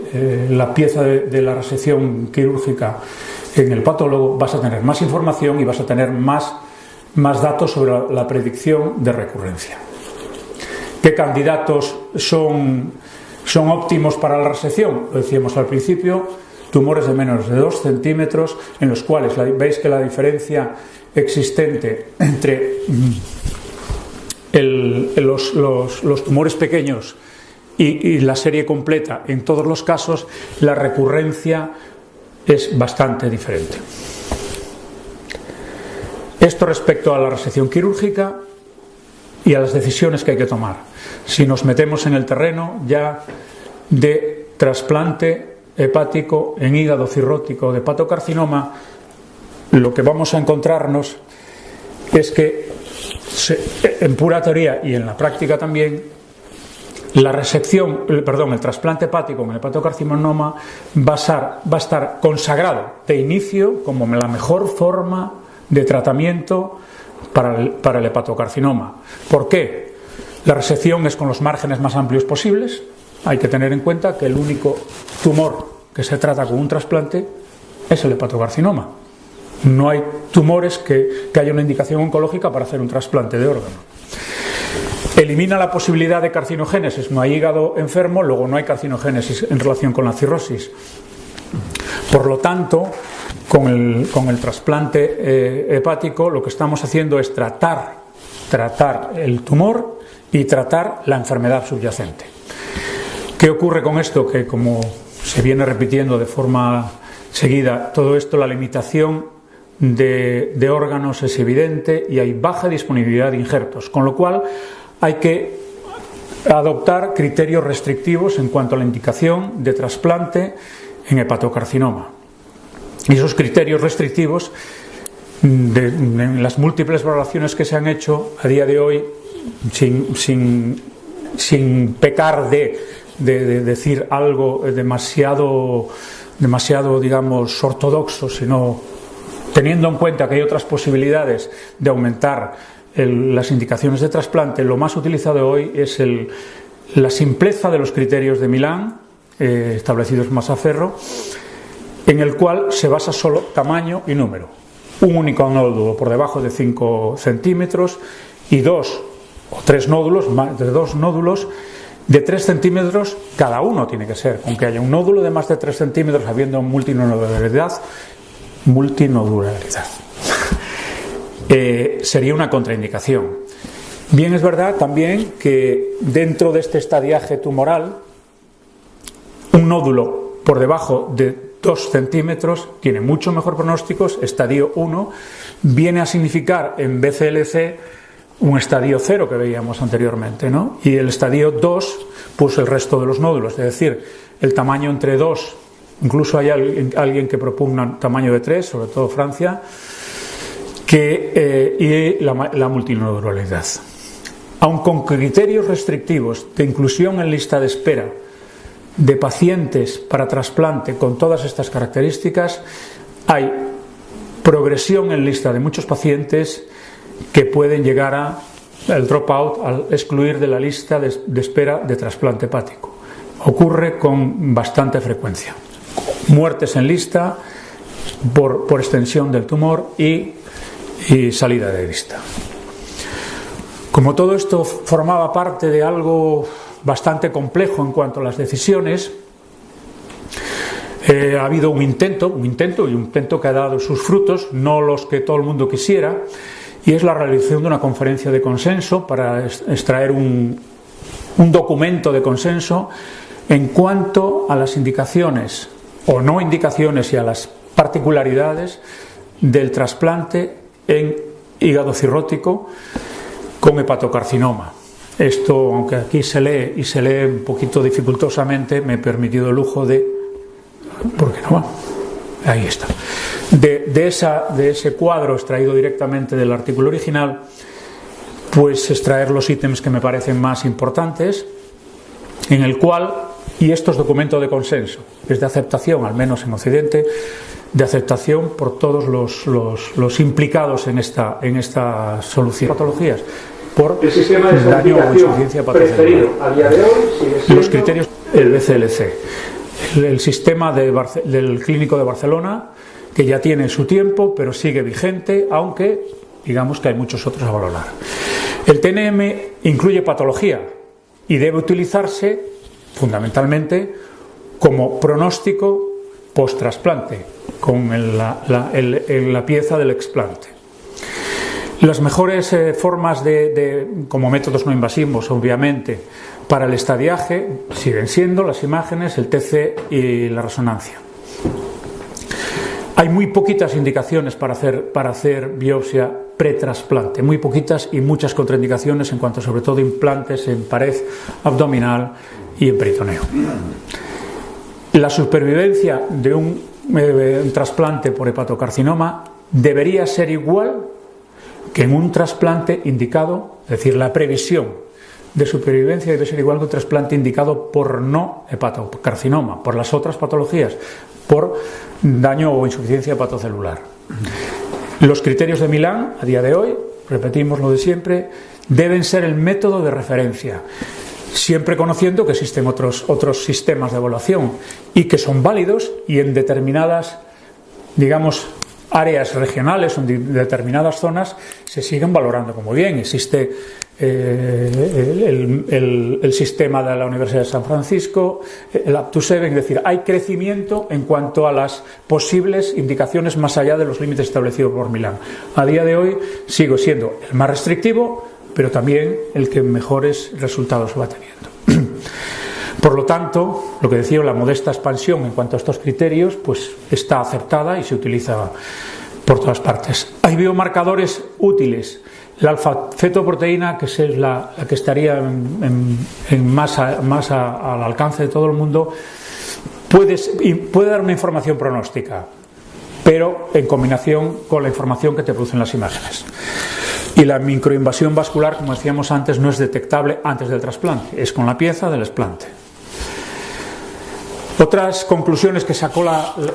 la pieza de la resección quirúrgica en el patólogo, vas a tener más información y vas a tener más datos sobre la predicción de recurrencia. ¿Qué candidatos son óptimos para la resección? Lo decíamos al principio, tumores de menos de 2 centímetros, en los cuales veis que la diferencia existente entre los tumores pequeños y la serie completa, en todos los casos, la recurrencia es bastante diferente. Esto respecto a la resección quirúrgica y a las decisiones que hay que tomar. Si nos metemos en el terreno ya de trasplante hepático en hígado cirrótico de hepatocarcinoma, lo que vamos a encontrarnos es que en pura teoría y en la práctica también, el trasplante hepático en el hepatocarcinoma va a estar consagrado de inicio como la mejor forma de tratamiento para el hepatocarcinoma. ¿Por qué? La resección es con los márgenes más amplios posibles. Hay que tener en cuenta que el único tumor que se trata con un trasplante es el hepatocarcinoma. No hay tumores que haya una indicación oncológica para hacer un trasplante de órgano. Elimina la posibilidad de carcinogénesis. No hay hígado enfermo, luego no hay carcinogénesis en relación con la cirrosis. Por lo tanto, con el trasplante hepático lo que estamos haciendo es tratar el tumor y tratar la enfermedad subyacente. ¿Qué ocurre con esto? Que, como se viene repitiendo de forma seguida, todo esto, la limitación de órganos es evidente y hay baja disponibilidad de injertos, con lo cual hay que adoptar criterios restrictivos en cuanto a la indicación de trasplante en hepatocarcinoma. Y esos criterios restrictivos, en las múltiples valoraciones que se han hecho a día de hoy, sin pecar de decir algo demasiado, digamos, ortodoxo, sino teniendo en cuenta que hay otras posibilidades de aumentar las indicaciones de trasplante, lo más utilizado hoy es la simpleza de los criterios de Milán, establecidos en Massaferro, en el cual se basa solo tamaño y número. Un único nódulo por debajo de 5 centímetros y 2 o 3 nódulos, más de 2 nódulos de 3 centímetros cada uno tiene que ser. Aunque haya un nódulo de más de 3 centímetros habiendo multinodularidad, sería una contraindicación. Bien, es verdad también que dentro de este estadiaje tumoral, un nódulo por debajo de 2 centímetros tiene mucho mejor pronóstico. Estadio 1 viene a significar en BCLC un estadio 0 que veíamos anteriormente, ¿no? Y el estadio 2, pues el resto de los nódulos, es decir, el tamaño entre 2, incluso hay alguien que propugna un tamaño de 3, sobre todo Francia, y la multinodularidad. Aun con criterios restrictivos de inclusión en lista de espera de pacientes para trasplante con todas estas características, hay progresión en lista de muchos pacientes que pueden llegar al dropout, al excluir de la lista de espera de trasplante hepático. Ocurre con bastante frecuencia. Muertes en lista por extensión del tumor y salida de lista. Como todo esto formaba parte de algo bastante complejo en cuanto a las decisiones, ha habido un intento que ha dado sus frutos, no los que todo el mundo quisiera, y es la realización de una conferencia de consenso para extraer un documento de consenso en cuanto a las indicaciones o no indicaciones y a las particularidades del trasplante en hígado cirrótico con hepatocarcinoma. Esto, aunque aquí se lee y se lee un poquito dificultosamente, me he permitido el lujo de... ¿Por qué no va? Ahí está. De ese cuadro extraído directamente del artículo original, pues extraer los ítems que me parecen más importantes, en el cual, y esto es documento de consenso, es de aceptación, al menos en Occidente, de aceptación por todos los implicados en esta solución. Patologías. Por el sistema de daño o insuficiencia preferido a día de hoy sigue siendo los criterios del BCLC, el sistema del Clínico de Barcelona, que ya tiene su tiempo pero sigue vigente, aunque digamos que hay muchos otros a valorar. El TNM incluye patología y debe utilizarse fundamentalmente como pronóstico post-trasplante con la pieza del explante. Las mejores formas como métodos no invasivos, obviamente, para el estadiaje siguen siendo las imágenes, el TC y la resonancia. Hay muy poquitas indicaciones para hacer biopsia pretrasplante, muy poquitas y muchas contraindicaciones en cuanto sobre todo implantes en pared abdominal y en peritoneo. La supervivencia de un trasplante por hepatocarcinoma debería ser igual que en un trasplante indicado, es decir, la previsión de supervivencia debe ser igual que un trasplante indicado por no hepatocarcinoma, por las otras patologías, por daño o insuficiencia hepatocelular. Los criterios de Milán, a día de hoy, repetimos lo de siempre, deben ser el método de referencia, siempre conociendo que existen otros sistemas de evaluación y que son válidos y en determinadas, digamos, áreas regionales o en determinadas zonas se siguen valorando como bien. Existe el sistema de la Universidad de San Francisco, el Up27, es decir, hay crecimiento en cuanto a las posibles indicaciones más allá de los límites establecidos por Milán. A día de hoy sigo siendo el más restrictivo, pero también el que mejores resultados va teniendo. Por lo tanto, lo que decía, la modesta expansión en cuanto a estos criterios, pues está aceptada y se utiliza por todas partes. Hay biomarcadores útiles. La alfa-fetoproteína, que es la que estaría más al alcance de todo el mundo, puede dar una información pronóstica, pero en combinación con la información que te producen las imágenes. Y la microinvasión vascular, como decíamos antes, no es detectable antes del trasplante, es con la pieza del explante. Otras conclusiones que sacó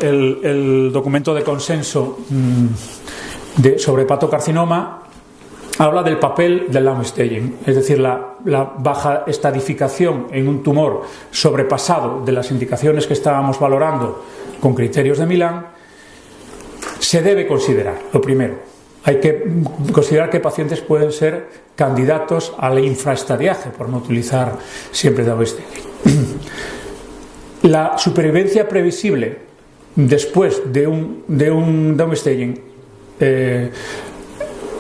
el documento de consenso sobre hepatocarcinoma habla del papel del downstaging, es decir, la baja estadificación en un tumor sobrepasado de las indicaciones que estábamos valorando con criterios de Milán. Se debe considerar, lo primero, hay que considerar qué pacientes pueden ser candidatos al infraestadiaje, por no utilizar siempre downstaging. La supervivencia previsible después de un downstaging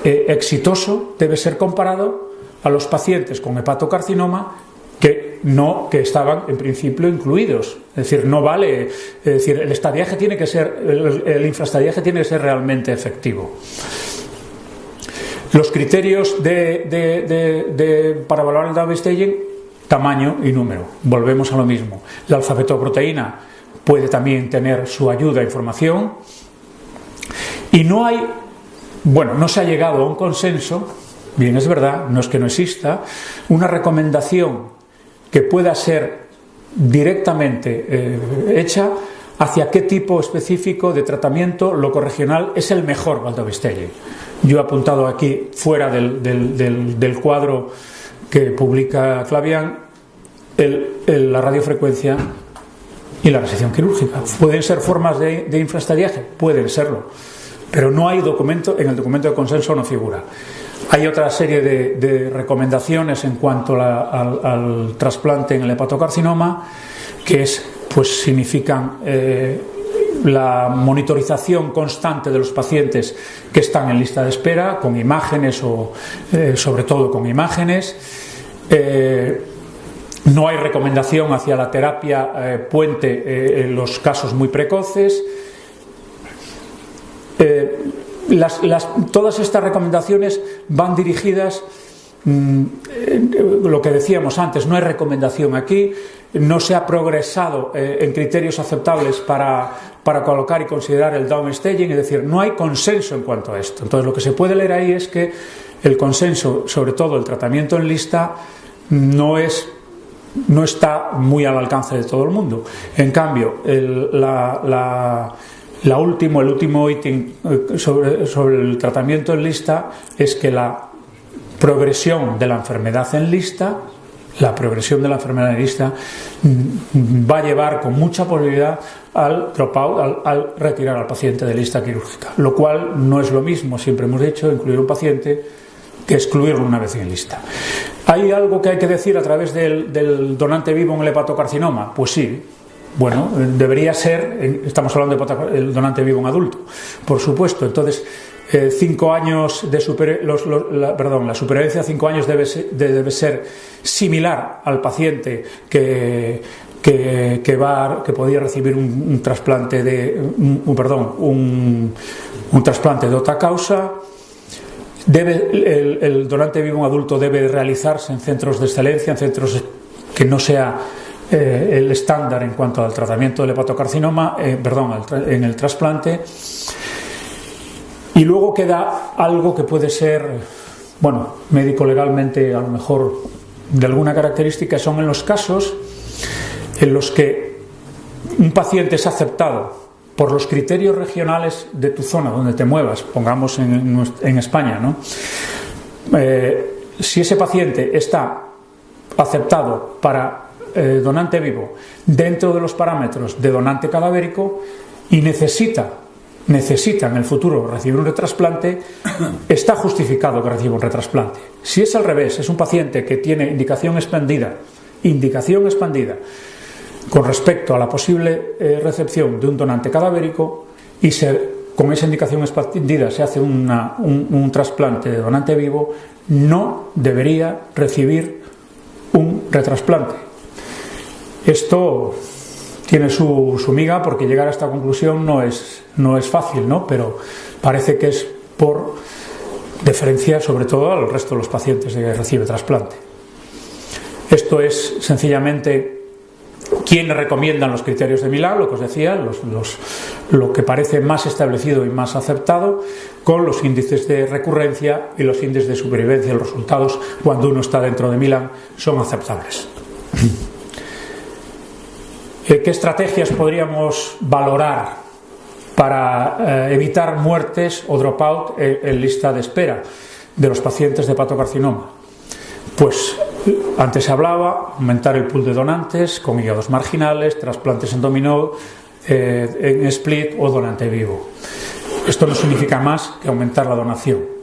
exitoso debe ser comparado a los pacientes con hepatocarcinoma que estaban en principio incluidos. Es decir, no vale, es decir, el estadiaje tiene que ser, el infraestadiaje tiene que ser realmente efectivo. Los criterios para valorar el downstaging: tamaño y número. Volvemos a lo mismo. La alfa-fetoproteína puede también tener su ayuda a información. Y no se ha llegado a un consenso, bien es verdad, no es que no exista, una recomendación que pueda ser directamente hecha hacia qué tipo específico de tratamiento locorregional es el mejor para el downstaging. Yo he apuntado aquí, fuera del cuadro que publica Clavián, la radiofrecuencia y la resección quirúrgica. ¿Pueden ser formas de infraestadiaje? Pueden serlo, pero no hay documento, en el documento de consenso no figura. Hay otra serie de recomendaciones en cuanto al trasplante en el hepatocarcinoma, que significan la monitorización constante de los pacientes que están en lista de espera, con imágenes o sobre todo con imágenes. No hay recomendación hacia la terapia puente en los casos muy precoces. Todas estas recomendaciones van dirigidas, lo que decíamos antes, no hay recomendación aquí, no se ha progresado en criterios aceptables para colocar y considerar el downstaging, es decir, no hay consenso en cuanto a esto. Entonces, lo que se puede leer ahí es que el consenso, sobre todo el tratamiento en lista, no está muy al alcance de todo el mundo. En cambio, el último ítem sobre el tratamiento en lista es que la progresión de la enfermedad en lista va a llevar con mucha probabilidad al dropout, al retirar al paciente de lista quirúrgica, lo cual no es lo mismo, siempre hemos dicho, incluir un paciente que excluirlo una vez en lista. ¿Hay algo que hay que decir a través del donante vivo en el hepatocarcinoma? Pues sí. Bueno, debería ser, estamos hablando del donante vivo en adulto, por supuesto. Entonces, 5 años la supervivencia a 5 años debe ser similar al paciente que podía recibir un trasplante un trasplante de otra causa. El donante vivo en adulto debe realizarse en centros de excelencia, en centros que no sea el estándar en cuanto al tratamiento del hepatocarcinoma, en el trasplante. Y luego queda algo que puede ser, médico-legalmente a lo mejor de alguna característica, son en los casos en los que un paciente es aceptado por los criterios regionales de tu zona, donde te muevas, pongamos en España, ¿no? Si ese paciente está aceptado para donante vivo dentro de los parámetros de donante cadavérico y necesita necesita en el futuro recibir un retrasplante, está justificado que reciba un retrasplante. Si es al revés, es un paciente que tiene indicación expandida con respecto a la posible recepción de un donante cadavérico y con esa indicación expandida se hace un trasplante de donante vivo, no debería recibir un retrasplante. Esto tiene su miga, porque llegar a esta conclusión no es fácil, ¿no? Pero parece que es por deferencia sobre todo al resto de los pacientes que recibe trasplante. Esto es sencillamente quienes recomiendan los criterios de Milán, lo que os decía, lo que parece más establecido y más aceptado, con los índices de recurrencia y los índices de supervivencia. Los resultados, cuando uno está dentro de Milán, son aceptables. ¿Qué estrategias podríamos valorar para evitar muertes o dropout en lista de espera de los pacientes de hepatocarcinoma? Pues antes se hablaba, aumentar el pool de donantes con hígados marginales, trasplantes en dominó, en split o donante vivo. Esto no significa más que aumentar la donación.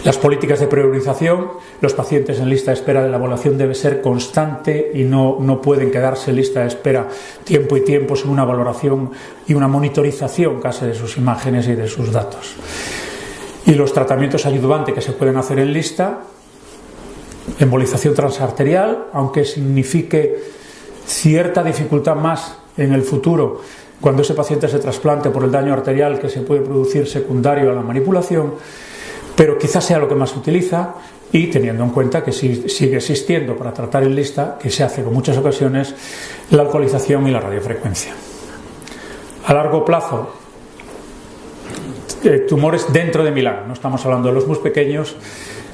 Las políticas de priorización, los pacientes en lista de espera de la evaluación debe ser constante y no pueden quedarse en lista de espera tiempo y tiempo sin una valoración y una monitorización casi de sus imágenes y de sus datos. Y los tratamientos ayudantes que se pueden hacer en lista, embolización transarterial, aunque signifique cierta dificultad más en el futuro cuando ese paciente se trasplante por el daño arterial que se puede producir secundario a la manipulación, pero quizás sea lo que más se utiliza, y teniendo en cuenta que sigue existiendo para tratar en lista, que se hace en muchas ocasiones, la alcoholización y la radiofrecuencia. A largo plazo, tumores dentro de Milán, no estamos hablando de los muy pequeños,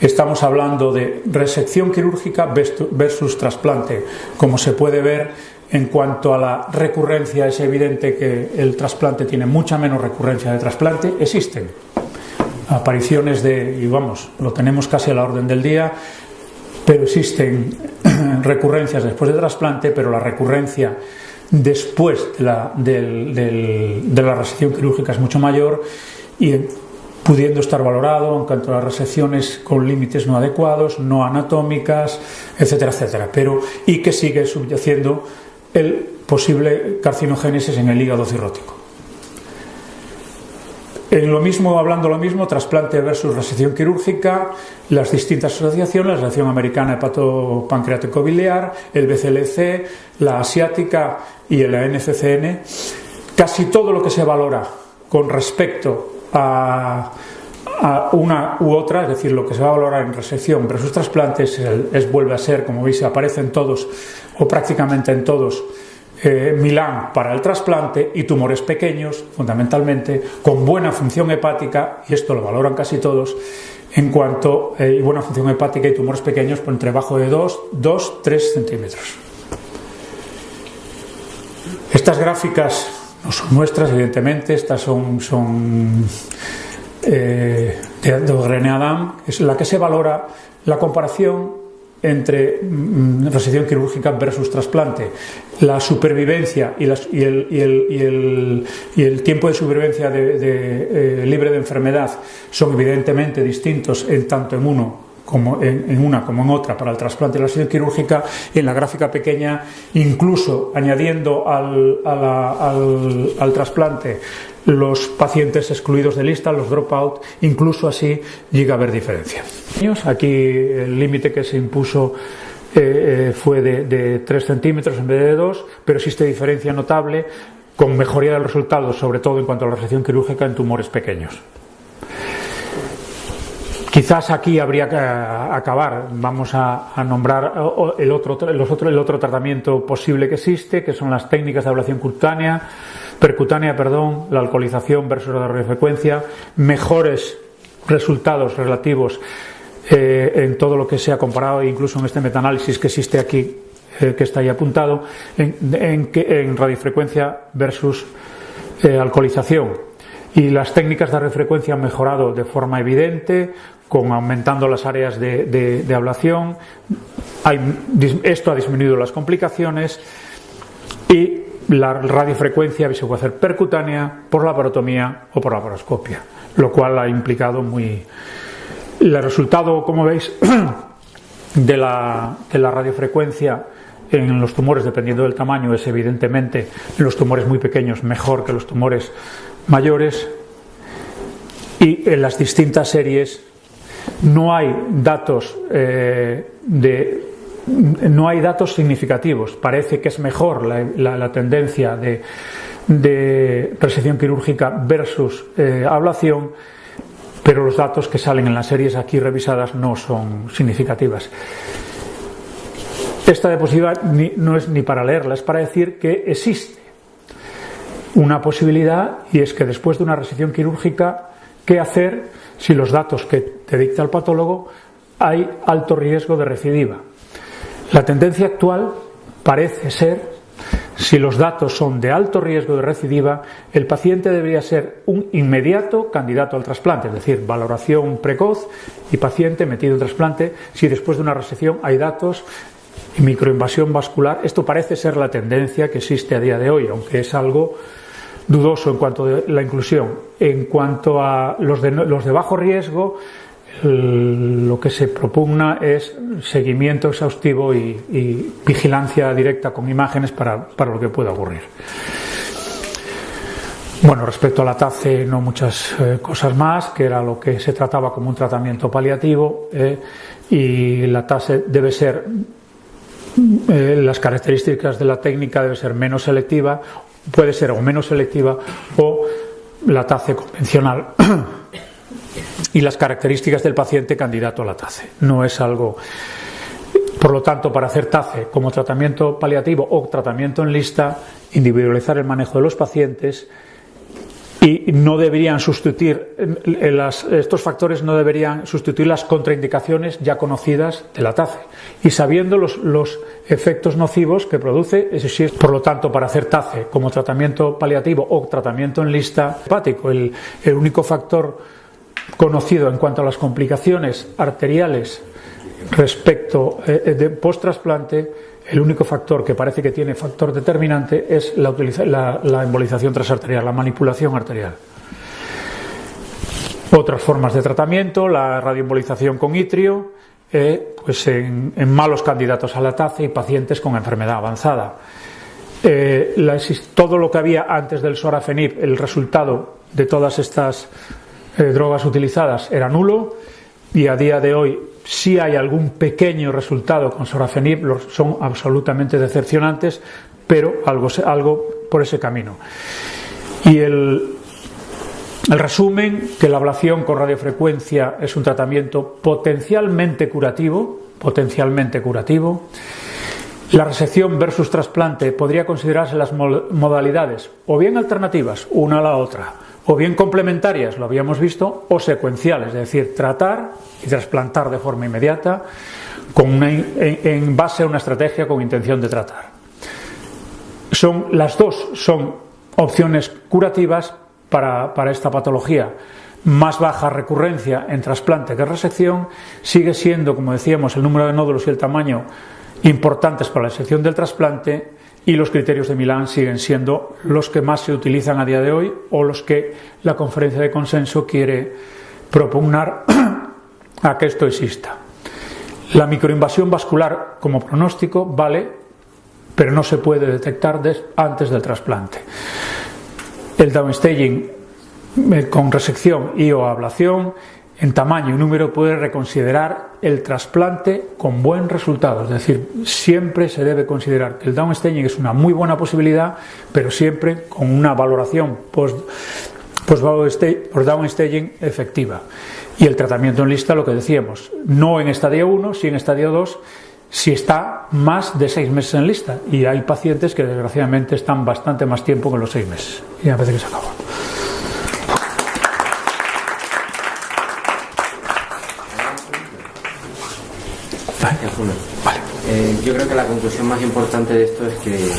estamos hablando de resección quirúrgica versus trasplante. Como se puede ver, en cuanto a la recurrencia, es evidente que el trasplante tiene mucha menos recurrencia de trasplante. Existen apariciones lo tenemos casi a la orden del día, pero existen recurrencias después del trasplante, pero la recurrencia después de la resección quirúrgica es mucho mayor, y pudiendo estar valorado en cuanto a las resecciones con límites no adecuados, no anatómicas, etcétera, etcétera, y que sigue subyacendo el posible carcinogénesis en el hígado cirrótico. Hablando lo mismo, trasplante versus resección quirúrgica, las distintas asociaciones, la Asociación Americana Hepatopancreático Biliar, el BCLC, la asiática y la NCCN, casi todo lo que se valora con respecto a una u otra, es decir, lo que se va a valorar en resección versus trasplantes, vuelve a ser, como veis, aparecen todos o prácticamente en todos, Milán para el trasplante, y tumores pequeños, fundamentalmente, con buena función hepática, y esto lo valoran casi todos, y buena función hepática y tumores pequeños por entre debajo de 2-3 centímetros. Estas gráficas no son nuestras, evidentemente, estas son de René Adam, es la que se valora la comparación entre resección quirúrgica versus trasplante. La supervivencia y el tiempo de supervivencia libre de enfermedad son evidentemente distintos tanto en una como en otra para el trasplante y la resección quirúrgica. Y en la gráfica pequeña, incluso añadiendo al trasplante los pacientes excluidos de lista, los dropout, incluso así llega a haber diferencia. Aquí el límite que se impuso fue de 3 centímetros en vez de 2, pero existe diferencia notable con mejoría de los resultados, sobre todo en cuanto a la resección quirúrgica en tumores pequeños. Quizás aquí habría que acabar. Vamos a nombrar el otro tratamiento posible que existe, que son las técnicas de ablación percutánea, la alcoholización versus la radiofrecuencia, mejores resultados relativos en todo lo que se ha comparado, incluso en este metaanálisis que existe aquí, que está ahí apuntado, en radiofrecuencia versus alcoholización. Y las técnicas de radiofrecuencia han mejorado de forma evidente, aumentando las áreas de ablación. Esto ha disminuido las complicaciones, y la radiofrecuencia se puede hacer percutánea, por laparotomía o por laparoscopia, lo cual ha implicado el resultado, como veis, de la radiofrecuencia en los tumores, dependiendo del tamaño, es evidentemente en los tumores muy pequeños mejor que los tumores mayores, y en las distintas series no hay datos no hay datos significativos. Parece que es mejor la tendencia de resección quirúrgica versus ablación, pero los datos que salen en las series aquí revisadas no son significativas. Esta diapositiva no es ni para leerla, es para decir que existe una posibilidad, y es que después de una resección quirúrgica, ¿qué hacer si los datos que te dicta el patólogo hay alto riesgo de recidiva? La tendencia actual parece ser, si los datos son de alto riesgo de recidiva, el paciente debería ser un inmediato candidato al trasplante, es decir, valoración precoz y paciente metido en trasplante si después de una resección hay datos y microinvasión vascular. Esto parece ser la tendencia que existe a día de hoy, aunque es algo dudoso en cuanto a la inclusión. En cuanto a los de bajo riesgo, lo que se propugna es seguimiento exhaustivo y vigilancia directa con imágenes para lo que pueda ocurrir. Bueno, respecto a la TACE, no muchas cosas más, que era lo que se trataba como un tratamiento paliativo, y la TACE debe ser, las características de la técnica debe ser menos selectiva, puede ser o menos selectiva o la TACE convencional. Y las características del paciente candidato a la TACE. No es algo. Por lo tanto, para hacer TACE como tratamiento paliativo o tratamiento en lista, individualizar el manejo de los pacientes, y no deberían sustituir estos factores, no deberían sustituir las contraindicaciones ya conocidas de la TACE, y sabiendo los efectos nocivos que produce. Eso sí, por lo tanto, para hacer TACE como tratamiento paliativo o tratamiento en lista hepático, el único factor conocido en cuanto a las complicaciones arteriales respecto de post-trasplante, el único factor que parece que tiene factor determinante es la embolización transarterial, la manipulación arterial. Otras formas de tratamiento, la radioembolización con itrio, pues en malos candidatos a la TACE y pacientes con enfermedad avanzada. Todo lo que había antes del sorafenib, el resultado de todas estas drogas utilizadas era nulo, y a día de hoy sí hay algún pequeño resultado con sorafenib, son absolutamente decepcionantes, pero algo por ese camino. Y el resumen, que la ablación con radiofrecuencia es un tratamiento potencialmente curativo. La resección versus trasplante podría considerarse las modalidades o bien alternativas, una a la otra, o bien complementarias, lo habíamos visto, o secuenciales, es decir, tratar y trasplantar de forma inmediata en base a una estrategia con intención de tratar. Las dos son opciones curativas para esta patología. Más baja recurrencia en trasplante que resección, sigue siendo, como decíamos, el número de nódulos y el tamaño importantes para la sección del trasplante, y los criterios de Milán siguen siendo los que más se utilizan a día de hoy, o los que la conferencia de consenso quiere propugnar a que esto exista. La microinvasión vascular como pronóstico vale, pero no se puede detectar antes del trasplante. El downstaging con resección y o ablación en tamaño y número puede reconsiderar el trasplante con buen resultado. Es decir, siempre se debe considerar que el downstaging es una muy buena posibilidad, pero siempre con una valoración post-downstaging efectiva. Y el tratamiento en lista, lo que decíamos, no en estadio 1, sí en estadio 2, si está más de 6 meses en lista. Y hay pacientes que desgraciadamente están bastante más tiempo que los 6 meses. Y a veces que se acaba. Vale. Yo creo que la conclusión más importante de esto es que el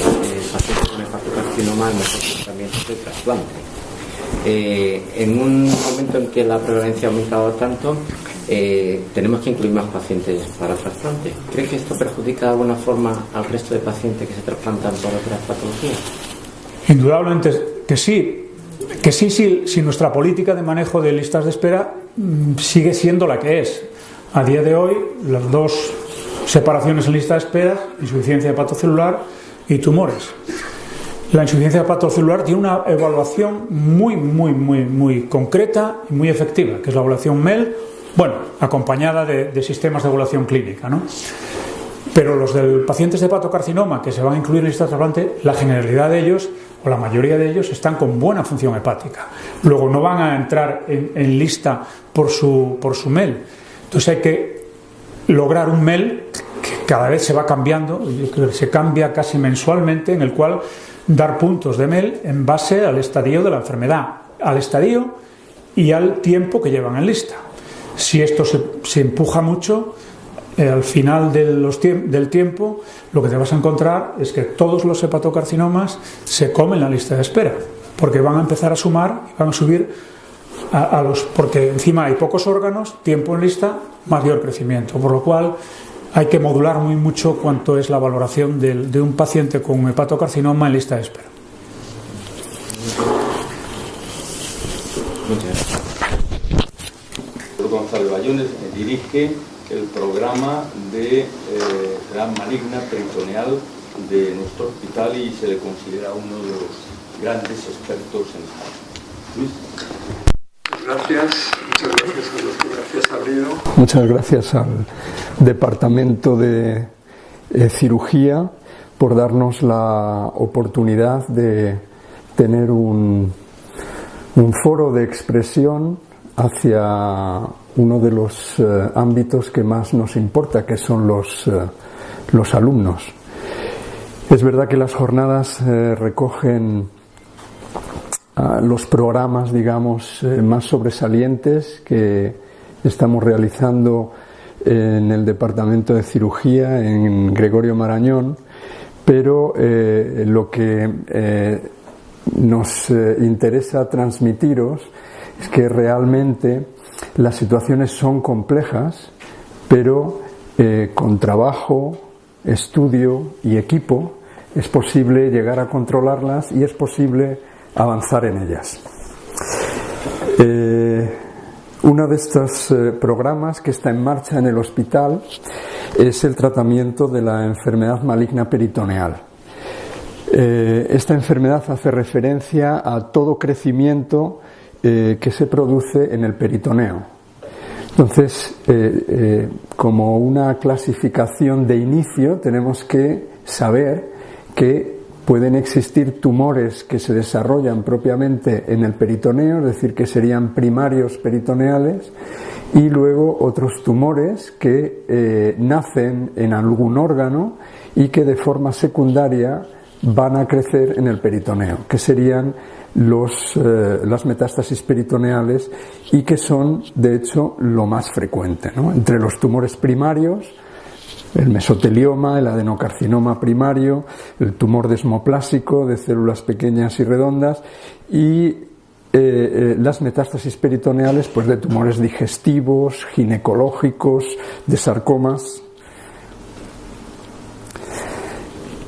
paciente con hepatocarcinoma es mejor tratamiento que el trasplante. En un momento en que la prevalencia ha aumentado tanto, tenemos que incluir más pacientes para trasplante. ¿Cree que esto perjudica de alguna forma al resto de pacientes que se trasplantan por otras patologías? Indudablemente que sí, si nuestra política de manejo de listas de espera sigue siendo la que es. A día de hoy, las dos separaciones en lista de espera, insuficiencia hepatocelular y tumores. La insuficiencia hepatocelular tiene una evaluación muy concreta y muy efectiva, que es la evaluación MEL, bueno, acompañada de sistemas de evaluación clínica, ¿no? Pero los del pacientes de hepatocarcinoma que se van a incluir en lista de trasplante, la generalidad de ellos, o la mayoría de ellos, están con buena función hepática. Luego no van a entrar en lista por su MEL. Entonces hay que lograr un MEL que cada vez se va cambiando, se cambia casi mensualmente, en el cual dar puntos de MEL en base al estadio de la enfermedad, al estadio y al tiempo que llevan en lista. Si esto se empuja mucho, al final del tiempo, lo que te vas a encontrar es que todos los hepatocarcinomas se comen la lista de espera, porque van a empezar a sumar y van a subir porque encima hay pocos órganos, tiempo en lista, mayor crecimiento, por lo cual hay que modular muy mucho cuánto es la valoración de un paciente con hepatocarcinoma en lista de espera. Muchas gracias. Gonzalo Bayones dirige el programa de gran maligna peritoneal de nuestro hospital y se le considera uno de los grandes expertos en España. Luis. Gracias, muchas gracias al doctor García Sabrido. Muchas gracias al Departamento de Cirugía por darnos la oportunidad de tener un foro de expresión hacia uno de los ámbitos que más nos importa, que son los alumnos. Es verdad que las jornadas recogen los programas, digamos, más sobresalientes que estamos realizando en el Departamento de Cirugía en Gregorio Marañón, pero lo que nos interesa transmitiros es que realmente las situaciones son complejas, pero con trabajo, estudio y equipo es posible llegar a controlarlas y es posible avanzar en ellas. Uno de estos programas que está en marcha en el hospital es el tratamiento de la enfermedad maligna peritoneal. Esta enfermedad hace referencia a todo crecimiento que se produce en el peritoneo. Entonces, como una clasificación de inicio, tenemos que saber que pueden existir tumores que se desarrollan propiamente en el peritoneo, es decir, que serían primarios peritoneales, y luego otros tumores que nacen en algún órgano y que de forma secundaria van a crecer en el peritoneo, que serían las metástasis peritoneales y que son, de hecho, lo más frecuente, ¿no? Entre los tumores primarios, el mesotelioma, el adenocarcinoma primario, el tumor desmoplásico de células pequeñas y redondas y las metástasis peritoneales, pues de tumores digestivos, ginecológicos, de sarcomas.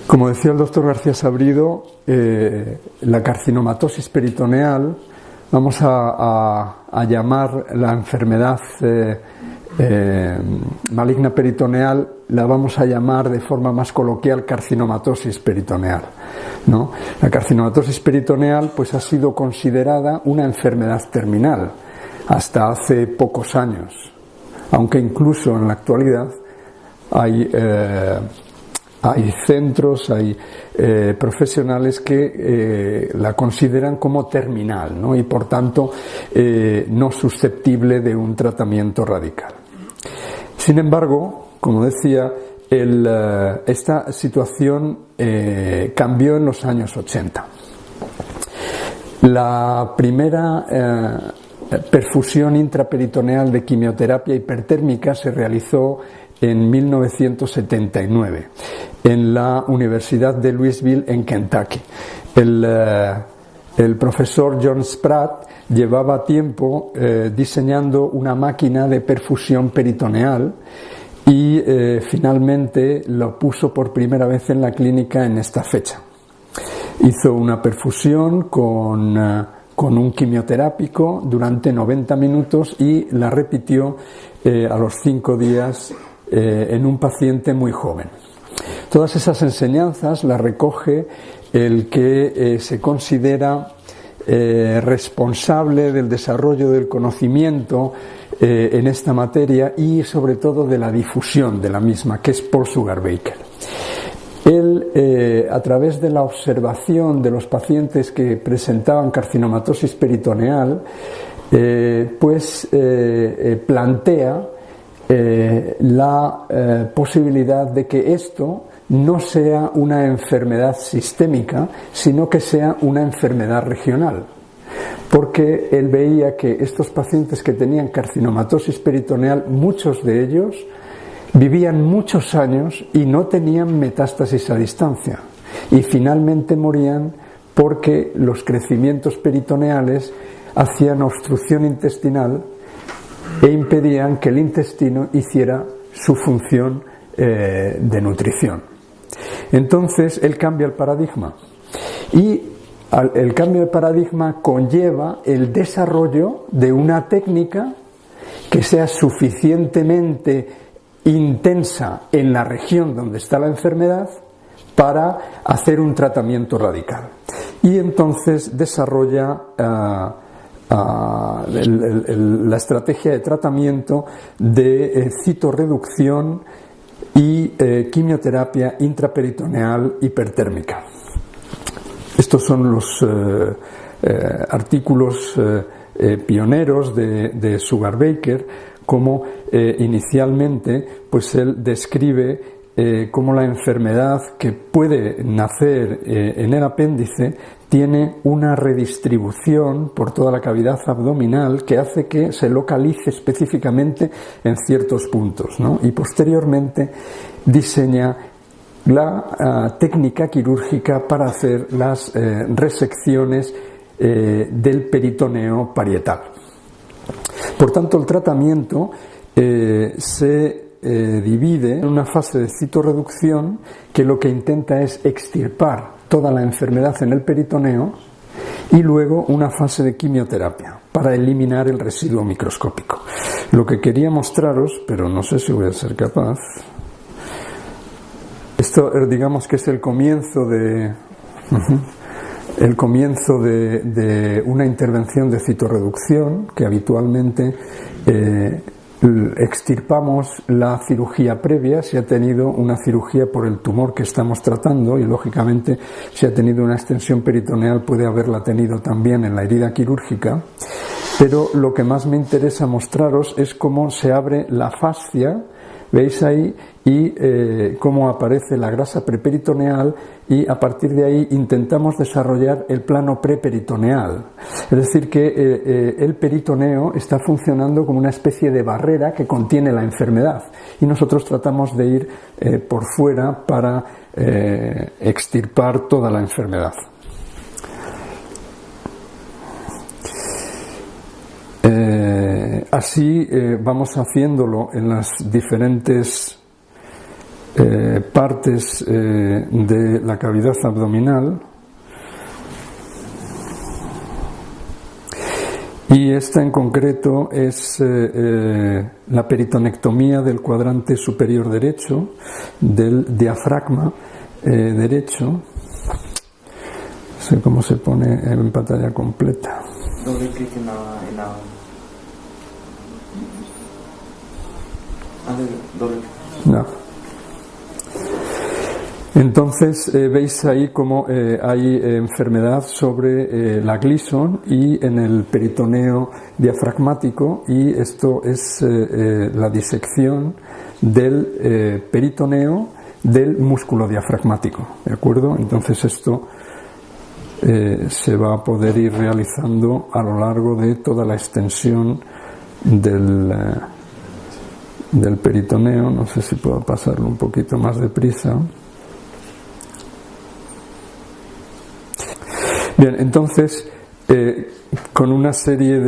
Como decía el doctor García Sabrido, la carcinomatosis peritoneal, vamos a llamar la enfermedad maligna peritoneal, la vamos a llamar de forma más coloquial carcinomatosis peritoneal, ¿no? La carcinomatosis peritoneal pues ha sido considerada una enfermedad terminal hasta hace pocos años, aunque incluso en la actualidad hay centros, hay profesionales que la consideran como terminal, ¿no? Y por tanto no susceptible de un tratamiento radical. Sin embargo, como decía, esta situación cambió en los años 80. La primera perfusión intraperitoneal de quimioterapia hipertérmica se realizó en 1979 en la Universidad de Louisville en Kentucky. El profesor John Spratt llevaba tiempo diseñando una máquina de perfusión peritoneal y finalmente lo puso por primera vez en la clínica en esta fecha. Hizo una perfusión con un quimioterápico durante 90 minutos y la repitió a los 5 días en un paciente muy joven. Todas esas enseñanzas las recoge el que se considera responsable del desarrollo del conocimiento en esta materia y sobre todo de la difusión de la misma, que es Paul Sugar-Baker. Él, a través de la observación de los pacientes que presentaban carcinomatosis peritoneal, plantea la posibilidad de que esto no sea una enfermedad sistémica, sino que sea una enfermedad regional. Porque él veía que estos pacientes que tenían carcinomatosis peritoneal, muchos de ellos vivían muchos años y no tenían metástasis a distancia. Y finalmente morían porque los crecimientos peritoneales hacían obstrucción intestinal e impedían que el intestino hiciera su función de nutrición. Entonces él cambia el paradigma y el cambio de paradigma conlleva el desarrollo de una técnica que sea suficientemente intensa en la región donde está la enfermedad para hacer un tratamiento radical. Y entonces desarrolla la estrategia de tratamiento de citorreducción y quimioterapia intraperitoneal hipertérmica. Estos son los artículos pioneros de Sugar-Baker, como inicialmente pues él describe cómo la enfermedad que puede nacer en el apéndice tiene una redistribución por toda la cavidad abdominal que hace que se localice específicamente en ciertos puntos, ¿no? Y posteriormente diseña la técnica quirúrgica para hacer las resecciones del peritoneo parietal. Por tanto, el tratamiento se divide en una fase de citorreducción que lo que intenta es extirpar toda la enfermedad en el peritoneo y luego una fase de quimioterapia para eliminar el residuo microscópico. Lo que quería mostraros, pero no sé si voy a ser capaz. Esto digamos que es el comienzo de una intervención de citorreducción que habitualmente extirpamos la cirugía previa si ha tenido una cirugía por el tumor que estamos tratando y lógicamente si ha tenido una extensión peritoneal puede haberla tenido también en la herida quirúrgica, pero lo que más me interesa mostraros es cómo se abre la fascia, veis ahí, y cómo aparece la grasa preperitoneal y a partir de ahí intentamos desarrollar el plano preperitoneal. Es decir que el peritoneo está funcionando como una especie de barrera que contiene la enfermedad y nosotros tratamos de ir por fuera para extirpar toda la enfermedad. Así vamos haciéndolo en las diferentes partes de la cavidad abdominal y esta en concreto es la peritonectomía del cuadrante superior derecho del diafragma derecho. No sé cómo se pone en pantalla completa. Doble clic en la... doble clic. No. Entonces veis ahí como hay enfermedad sobre la Gleason y en el peritoneo diafragmático y esto es la disección del peritoneo del músculo diafragmático, ¿de acuerdo? Entonces esto se va a poder ir realizando a lo largo de toda la extensión del peritoneo. No sé si puedo pasarlo un poquito más deprisa. Bien, entonces, con una serie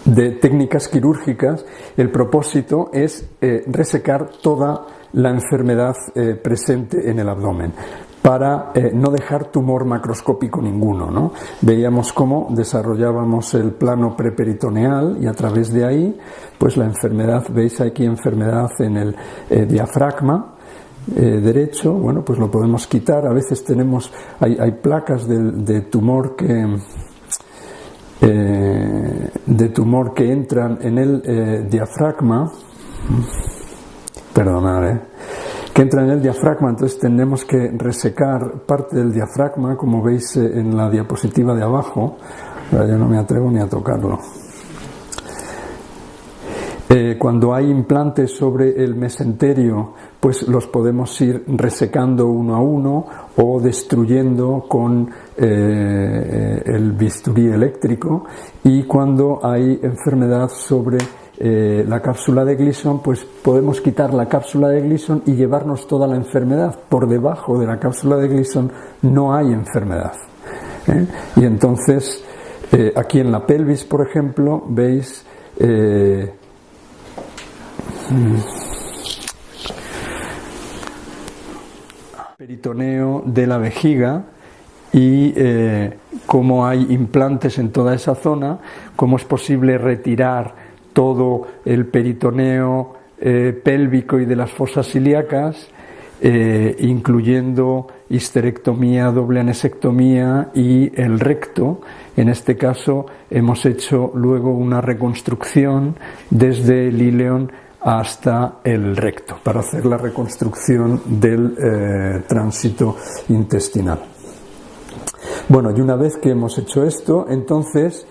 de técnicas quirúrgicas, el propósito es resecar toda la enfermedad presente en el abdomen. para no dejar tumor macroscópico ninguno, ¿no? Veíamos cómo desarrollábamos el plano preperitoneal y a través de ahí, pues la enfermedad, veis aquí enfermedad en el diafragma derecho, bueno, pues lo podemos quitar. A veces hay placas de tumor que entran en el diafragma, perdonad, que entra en el diafragma, entonces tenemos que resecar parte del diafragma, como veis en la diapositiva de abajo. Ahora yo no me atrevo ni a tocarlo. Cuando hay implantes sobre el mesenterio, pues los podemos ir resecando uno a uno o destruyendo con el bisturí eléctrico, y cuando hay enfermedad sobre la cápsula de Gleason, pues podemos quitar la cápsula de Gleason y llevarnos toda la enfermedad. Por debajo de la cápsula de Gleason no hay enfermedad, y entonces aquí en la pelvis, por ejemplo, veis peritoneo de la vejiga, y cómo hay implantes en toda esa zona, cómo es posible retirar todo el peritoneo pélvico y de las fosas ilíacas, incluyendo histerectomía, doble anesectomía y el recto. En este caso hemos hecho luego una reconstrucción desde el íleon hasta el recto para hacer la reconstrucción del tránsito intestinal. Bueno, y una vez que hemos hecho esto, entonces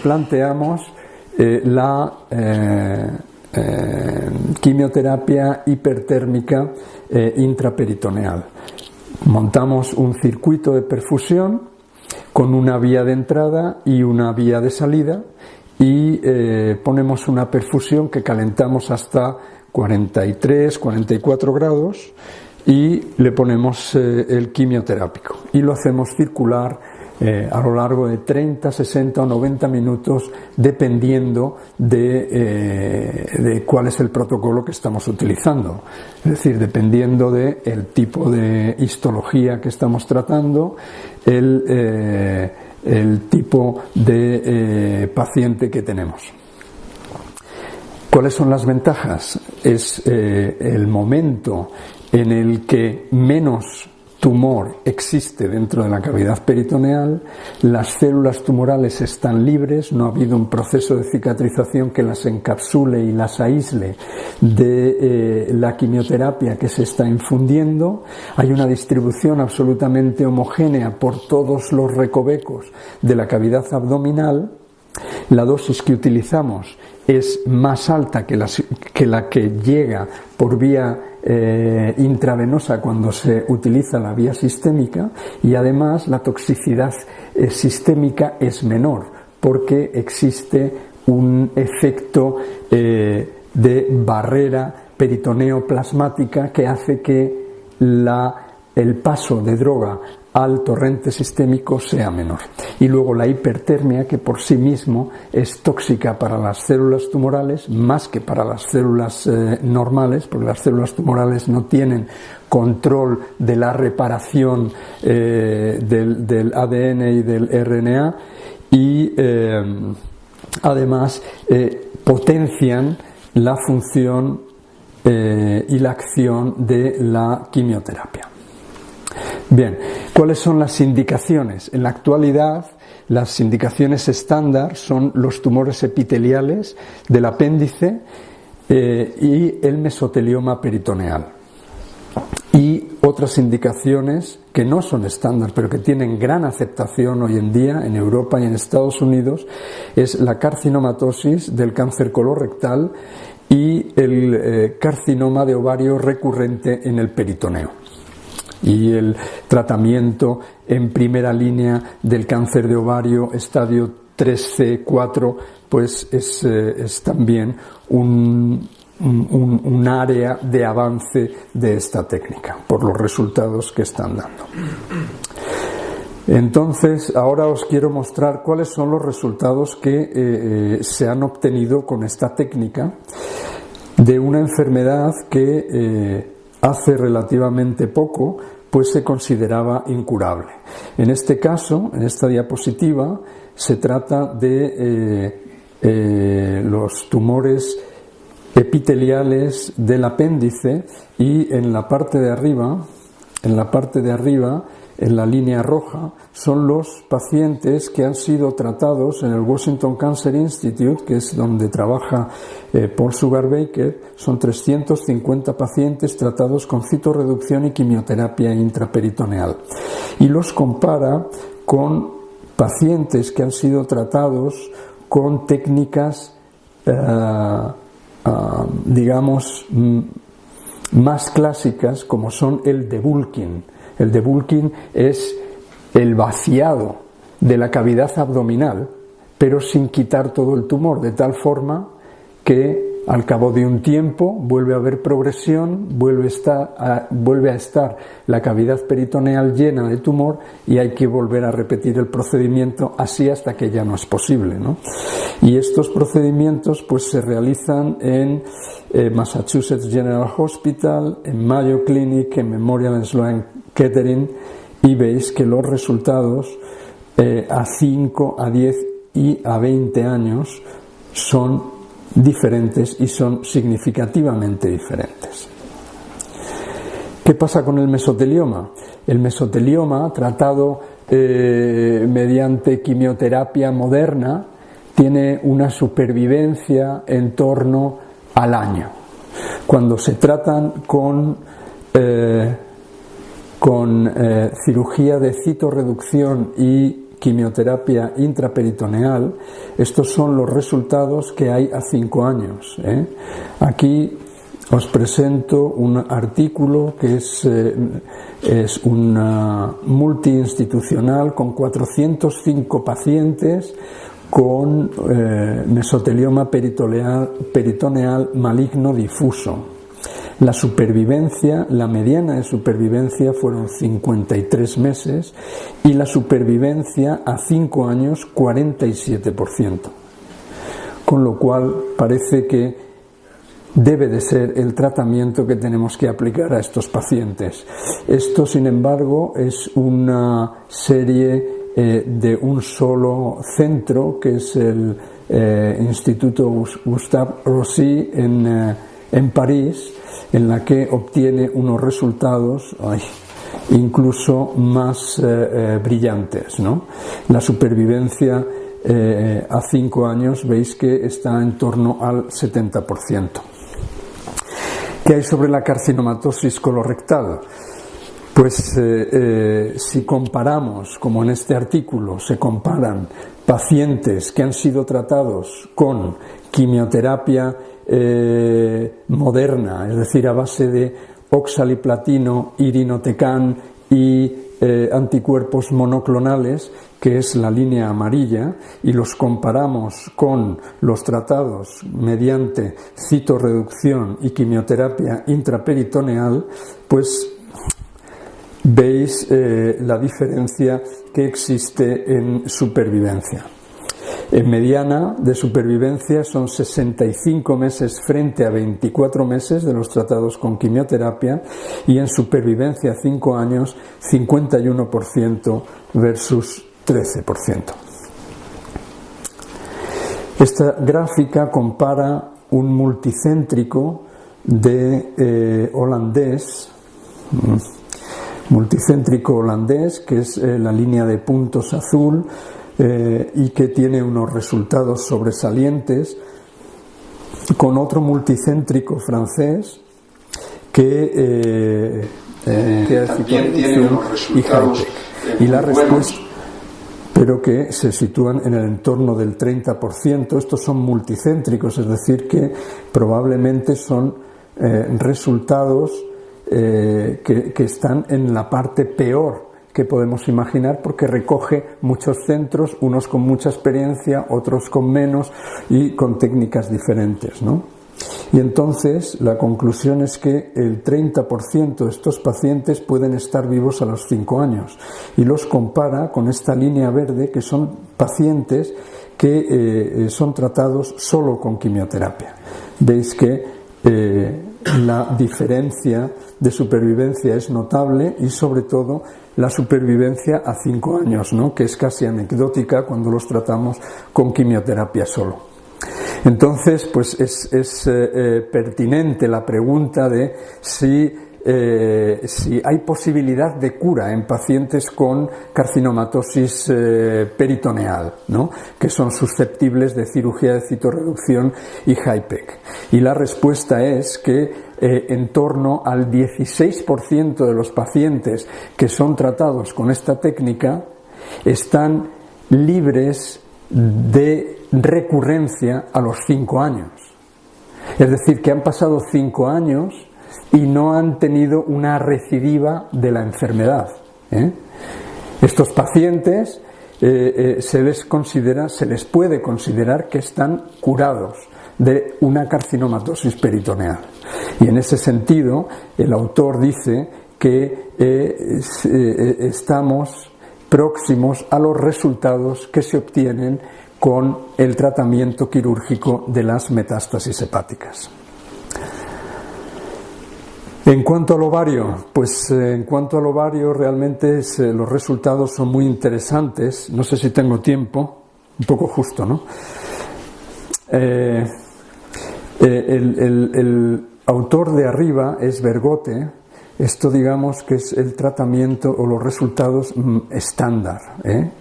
planteamos la quimioterapia hipertérmica intraperitoneal. Montamos un circuito de perfusión con una vía de entrada y una vía de salida, y ponemos una perfusión que calentamos hasta 43, 44 grados y le ponemos el quimioterápico, y lo hacemos circular a lo largo de 30, 60 o 90 minutos, dependiendo de cuál es el protocolo que estamos utilizando. Es decir, dependiendo del tipo de histología que estamos tratando, el tipo de paciente que tenemos. ¿Cuáles son las ventajas? Es el momento en el que menos tumor existe dentro de la cavidad peritoneal, las células tumorales están libres, no ha habido un proceso de cicatrización que las encapsule y las aísle de la quimioterapia que se está infundiendo, hay una distribución absolutamente homogénea por todos los recovecos de la cavidad abdominal, la dosis que utilizamos es más alta que la que llega por vía intravenosa cuando se utiliza la vía sistémica, y además la toxicidad sistémica es menor porque existe un efecto de barrera peritoneoplasmática que hace que el paso de droga al torrente sistémico sea menor. Y luego la hipertermia, que por sí mismo es tóxica para las células tumorales más que para las células normales, porque las células tumorales no tienen control de la reparación del ADN y del RNA, y además potencian la función y la acción de la quimioterapia. Bien, ¿cuáles son las indicaciones? En la actualidad, las indicaciones estándar son los tumores epiteliales del apéndice y el mesotelioma peritoneal. Y otras indicaciones que no son estándar, pero que tienen gran aceptación hoy en día en Europa y en Estados Unidos, es la carcinomatosis del cáncer colorectal y el carcinoma de ovario recurrente en el peritoneo. Y el tratamiento en primera línea del cáncer de ovario estadio 3C4 pues es también un área de avance de esta técnica por los resultados que están dando. Entonces, ahora os quiero mostrar cuáles son los resultados que se han obtenido con esta técnica de una enfermedad que hace relativamente poco pues se consideraba incurable. En este caso, en esta diapositiva, se trata de los tumores epiteliales del apéndice, y en la parte de arriba, en la línea roja, son los pacientes que han sido tratados en el Washington Cancer Institute, que es donde trabaja Paul Sugar-Baker. Son 350 pacientes tratados con citorreducción y quimioterapia intraperitoneal. Y los compara con pacientes que han sido tratados con técnicas, digamos, más clásicas, como son el debulking. El debulking es el vaciado de la cavidad abdominal, pero sin quitar todo el tumor, de tal forma que al cabo de un tiempo vuelve a haber progresión, vuelve a estar la cavidad peritoneal llena de tumor, y hay que volver a repetir el procedimiento así hasta que ya no es posible, ¿no? Y estos procedimientos pues se realizan en Massachusetts General Hospital, en Mayo Clinic, en Memorial Sloan Kettering, y veis que los resultados a 5, a 10 y a 20 años son diferentes, y son significativamente diferentes. ¿Qué pasa con el mesotelioma? El mesotelioma, tratado mediante quimioterapia moderna, tiene una supervivencia en torno al año. Cuando se tratan con cirugía de citorreducción y quimioterapia intraperitoneal, estos son los resultados que hay a 5 años. Aquí os presento un artículo que es una multiinstitucional con 405 pacientes con mesotelioma peritoneal maligno difuso. La supervivencia, la mediana de supervivencia fueron 53 meses, y la supervivencia a 5 años 47%. Con lo cual parece que debe de ser el tratamiento que tenemos que aplicar a estos pacientes. Esto, sin embargo, es una serie de un solo centro, que es el Instituto Gustave Roussy en París, en la que obtiene unos resultados incluso más brillantes, ¿no? La supervivencia a 5 años veis que está en torno al 70%. ¿Qué hay sobre la carcinomatosis colorectal? Pues si comparamos, como en este artículo, se comparan pacientes que han sido tratados con quimioterapia moderna, es decir, a base de oxaliplatino, irinotecan y anticuerpos monoclonales, que es la línea amarilla, y los comparamos con los tratados mediante citorreducción y quimioterapia intraperitoneal, pues veis la diferencia que existe en supervivencia. En mediana de supervivencia son 65 meses frente a 24 meses de los tratados con quimioterapia, y en supervivencia a 5 años 51% versus 13%. Esta gráfica compara un multicéntrico holandés, que es la línea de puntos azul, y que tiene unos resultados sobresalientes, con otro multicéntrico francés que también tiene unos resultados y la respuesta, pero que se sitúan en el entorno del 30%. Estos son multicéntricos, es decir, que probablemente son resultados que están en la parte peor que podemos imaginar, porque recoge muchos centros, unos con mucha experiencia, otros con menos y con técnicas diferentes, ¿no? Y entonces la conclusión es que el 30% de estos pacientes pueden estar vivos a los 5 años, y los compara con esta línea verde, que son pacientes que son tratados solo con quimioterapia. Veis que la diferencia de supervivencia es notable y sobre todo la supervivencia a 5 años, ¿no?, que es casi anecdótica cuando los tratamos con quimioterapia solo. Entonces, pues es pertinente la pregunta de si hay posibilidad de cura en pacientes con carcinomatosis peritoneal, ¿no?, que son susceptibles de cirugía de citorreducción y HIPEC. Y la respuesta es que en torno al 16% de los pacientes que son tratados con esta técnica están libres de recurrencia a los 5 años. Es decir, que han pasado 5 años y no han tenido una recidiva de la enfermedad. Estos pacientes se les puede considerar que están curados de una carcinomatosis peritoneal. Y en ese sentido, el autor dice que estamos próximos a los resultados que se obtienen con el tratamiento quirúrgico de las metástasis hepáticas. En cuanto al ovario, pues en cuanto al ovario realmente los resultados son muy interesantes. No sé si tengo tiempo, un poco justo, ¿no? El autor de arriba es Bergote. Esto, digamos, que es el tratamiento o los resultados estándar,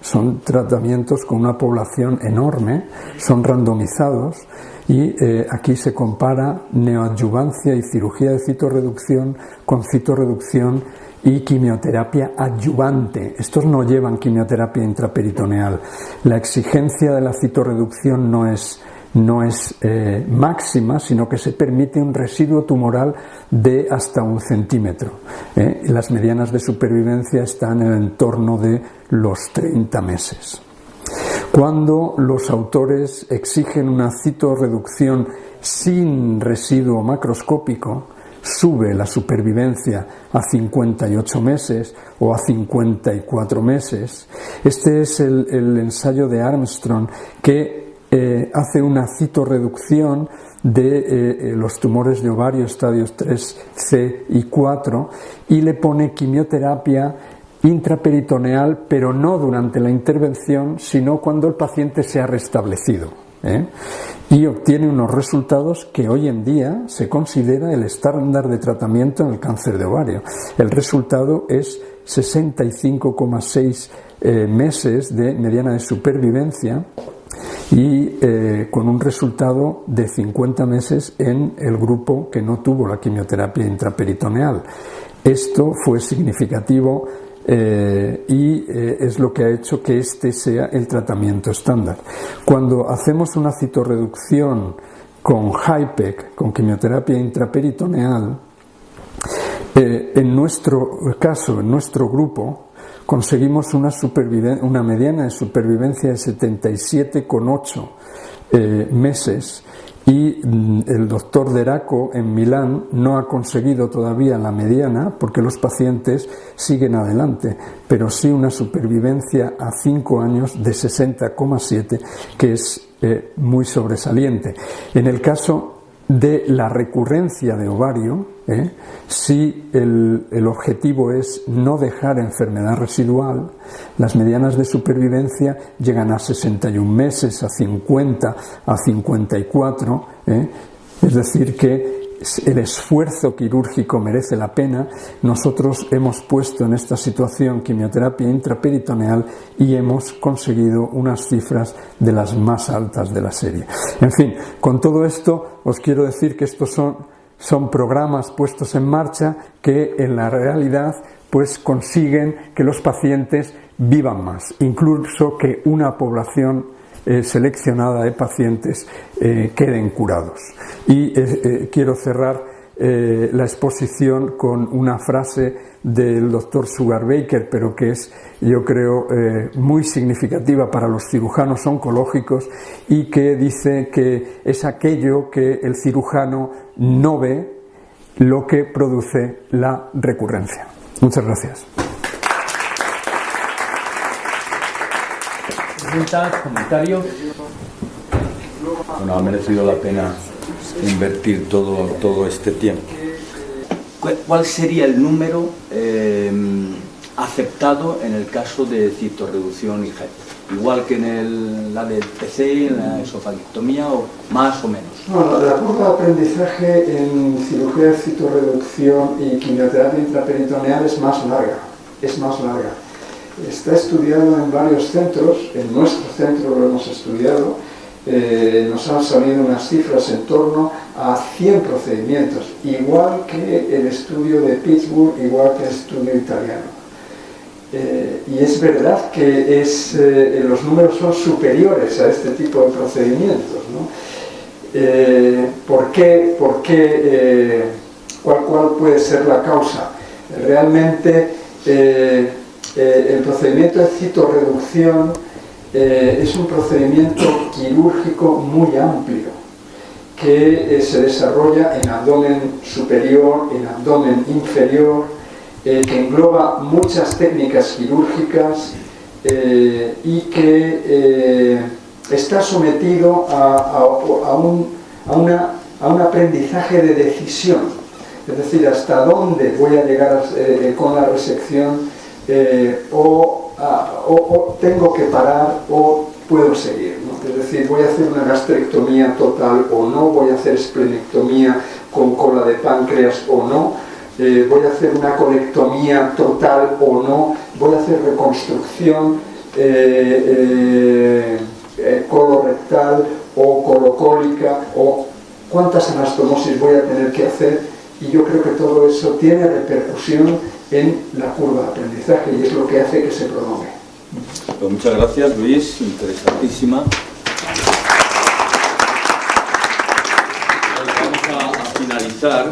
Son tratamientos con una población enorme, son randomizados y aquí se compara neoadyuvancia y cirugía de citorreducción con citorreducción y quimioterapia adyuvante. Estos no llevan quimioterapia intraperitoneal. La exigencia de la citorreducción no es máxima, sino que se permite un residuo tumoral de hasta 1 centímetro. Las medianas de supervivencia están en el entorno de los 30 meses. Cuando los autores exigen una citorreducción sin residuo macroscópico, sube la supervivencia a 58 meses o a 54 meses. Este es el ensayo de Armstrong, que hace una citorreducción de los tumores de ovario estadios 3C y 4 y le pone quimioterapia intraperitoneal, pero no durante la intervención, sino cuando el paciente se ha restablecido, y obtiene unos resultados que hoy en día se considera el estándar de tratamiento en el cáncer de ovario. El resultado es 65,6 meses de mediana de supervivencia y con un resultado de 50 meses en el grupo que no tuvo la quimioterapia intraperitoneal. Esto fue significativo y es lo que ha hecho que este sea el tratamiento estándar. Cuando hacemos una citorreducción con HIPEC, con quimioterapia intraperitoneal, en nuestro caso, en nuestro grupo, conseguimos una mediana de supervivencia de 77,8 meses y el doctor Deraco en Milán no ha conseguido todavía la mediana porque los pacientes siguen adelante, pero sí una supervivencia a 5 años de 60,7, que es muy sobresaliente. En el caso de la recurrencia de ovario, si el objetivo es no dejar enfermedad residual, las medianas de supervivencia llegan a 61 meses, a 50, a 54, es decir que el esfuerzo quirúrgico merece la pena. Nosotros hemos puesto en esta situación quimioterapia intraperitoneal y hemos conseguido unas cifras de las más altas de la serie. En fin, con todo esto os quiero decir que estos son programas puestos en marcha que en la realidad pues consiguen que los pacientes vivan más, incluso que una población seleccionada de pacientes queden curados. Y quiero cerrar la exposición con una frase del doctor Sugar Baker, pero que es, yo creo, muy significativa para los cirujanos oncológicos y que dice que es aquello que el cirujano no ve lo que produce la recurrencia. Muchas gracias. Preguntas, comentarios. Bueno, ha merecido la pena invertir todo este tiempo. ¿cuál sería el número aceptado en el caso de citorreducción IG? Igual que en la del PC, en la esofagiectomía, o más o menos. No, la curva de aprendizaje en cirugía de citorreducción y quimioterapia intraperitoneal es más larga. Está estudiado en varios centros, en nuestro centro lo hemos estudiado, nos han salido unas cifras en torno a 100 procedimientos, igual que el estudio de Pittsburgh, igual que el estudio italiano. Y es verdad que los números son superiores a este tipo de procedimientos, ¿no? ¿Por qué? ¿Cuál puede ser la causa? Realmente el procedimiento de citorreducción es un procedimiento quirúrgico muy amplio que se desarrolla en abdomen superior, en abdomen inferior, que engloba muchas técnicas quirúrgicas y que está sometido a un aprendizaje de decisión, es decir, hasta dónde voy a llegar con la resección, o tengo que parar o puedo seguir, ¿no? Es decir, voy a hacer una gastrectomía total o no, voy a hacer esplenectomía con cola de páncreas o no, voy a hacer una colectomía total o no, voy a hacer reconstrucción colorectal o colocólica, o cuántas anastomosis voy a tener que hacer, y yo creo que todo eso tiene repercusión en la curva de aprendizaje y es lo que hace que se prolongue. Pues muchas gracias, Luis, interesantísima. Vamos a finalizar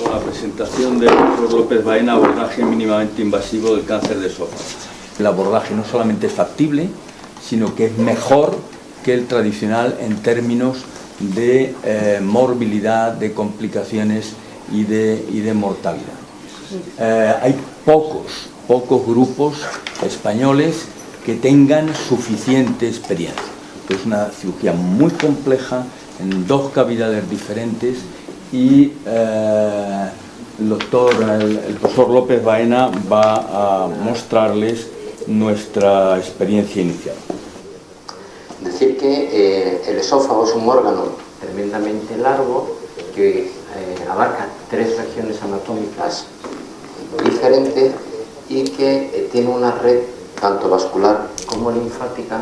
con la presentación del doctor López Baena, abordaje mínimamente invasivo del cáncer de esófago. El abordaje no solamente es factible, sino que es mejor que el tradicional en términos de morbilidad, de complicaciones y de mortalidad. Hay pocos grupos españoles que tengan suficiente experiencia. Es una cirugía muy compleja en 2 cavidades diferentes y el profesor López Baena va a mostrarles nuestra experiencia inicial. Decir que el esófago es un órgano tremendamente largo que abarca 3 regiones anatómicas diferentes y que tiene una red tanto vascular como linfática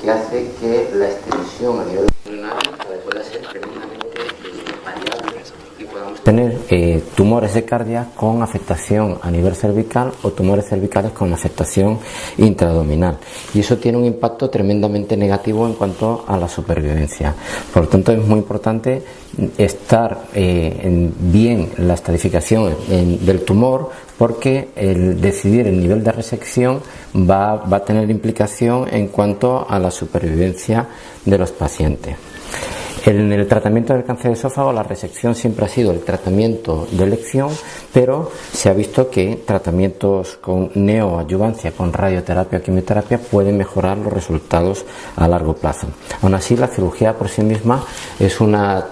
que hace que la extensión a nivel urinario pueda ser tremendamente variable y podamos tener tumores de cardia con afectación a nivel cervical o tumores cervicales con afectación intraabdominal, y eso tiene un impacto tremendamente negativo en cuanto a la supervivencia. Por lo tanto, es muy importante estar bien la estratificación del tumor, porque el decidir el nivel de resección va a tener implicación en cuanto a la supervivencia de los pacientes. En el tratamiento del cáncer de esófago, la resección siempre ha sido el tratamiento de elección, pero se ha visto que tratamientos con neoadyuvancia, con radioterapia o quimioterapia, pueden mejorar los resultados a largo plazo. Aún así, la cirugía por sí misma es una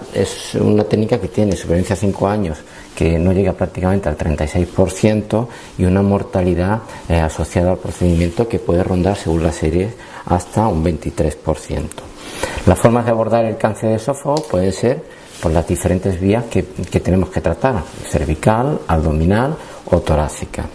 técnica que tiene supervivencia 5 años, que no llega prácticamente al 36%, y una mortalidad asociada al procedimiento que puede rondar, según las series, hasta un 23%. Las formas de abordar el cáncer de esófago pueden ser por las diferentes vías que tenemos que tratar: cervical, abdominal o torácica.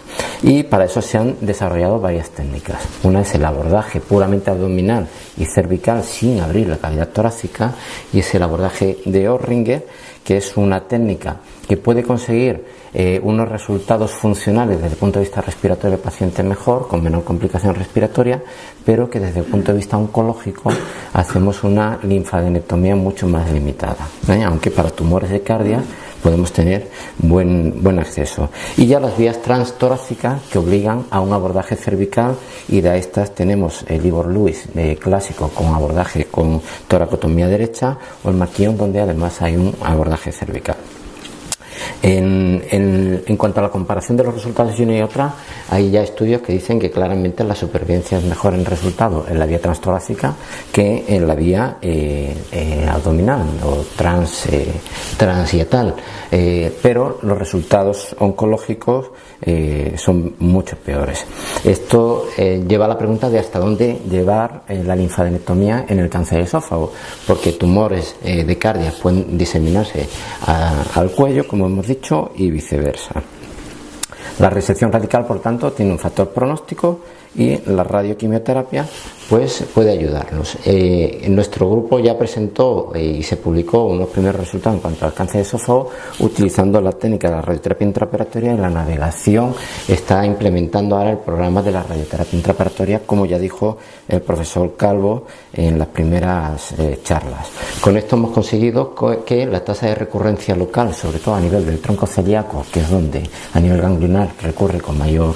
Y para eso se han desarrollado varias técnicas. Una es el abordaje puramente abdominal y cervical sin abrir la cavidad torácica, y es el abordaje de Orringer, que es una técnica que puede conseguir unos resultados funcionales desde el punto de vista respiratorio del paciente mejor, con menor complicación respiratoria, pero que desde el punto de vista oncológico hacemos una linfadenectomía mucho más limitada, aunque para tumores de cardia podemos tener buen acceso. Y ya las vías transtorácicas, que obligan a un abordaje cervical, y de estas tenemos el Ivor Lewis clásico con abordaje con toracotomía derecha, o el Maquillon, donde además hay un abordaje cervical. En cuanto a la comparación de los resultados de una y otra, hay ya estudios que dicen que claramente la supervivencia es mejor en resultado en la vía transtorácica que en la vía abdominal o transietal, pero los resultados oncológicos son mucho peores. Esto lleva a la pregunta de hasta dónde llevar la linfadenectomía en el cáncer de esófago, porque tumores de cardia pueden diseminarse al cuello, como hemos dicho, y viceversa. La resección radical, por tanto, tiene un factor pronóstico y la radioquimioterapia pues puede ayudarnos. Nuestro grupo ya presentó y se publicó unos primeros resultados en cuanto al cáncer de esófago utilizando la técnica de la radioterapia intraoperatoria, y la navegación está implementando ahora el programa de la radioterapia intraoperatoria, como ya dijo el profesor Calvo en las primeras charlas. Con esto hemos conseguido que la tasa de recurrencia local, sobre todo a nivel del tronco celíaco, que es donde a nivel ganglionar recurre con mayor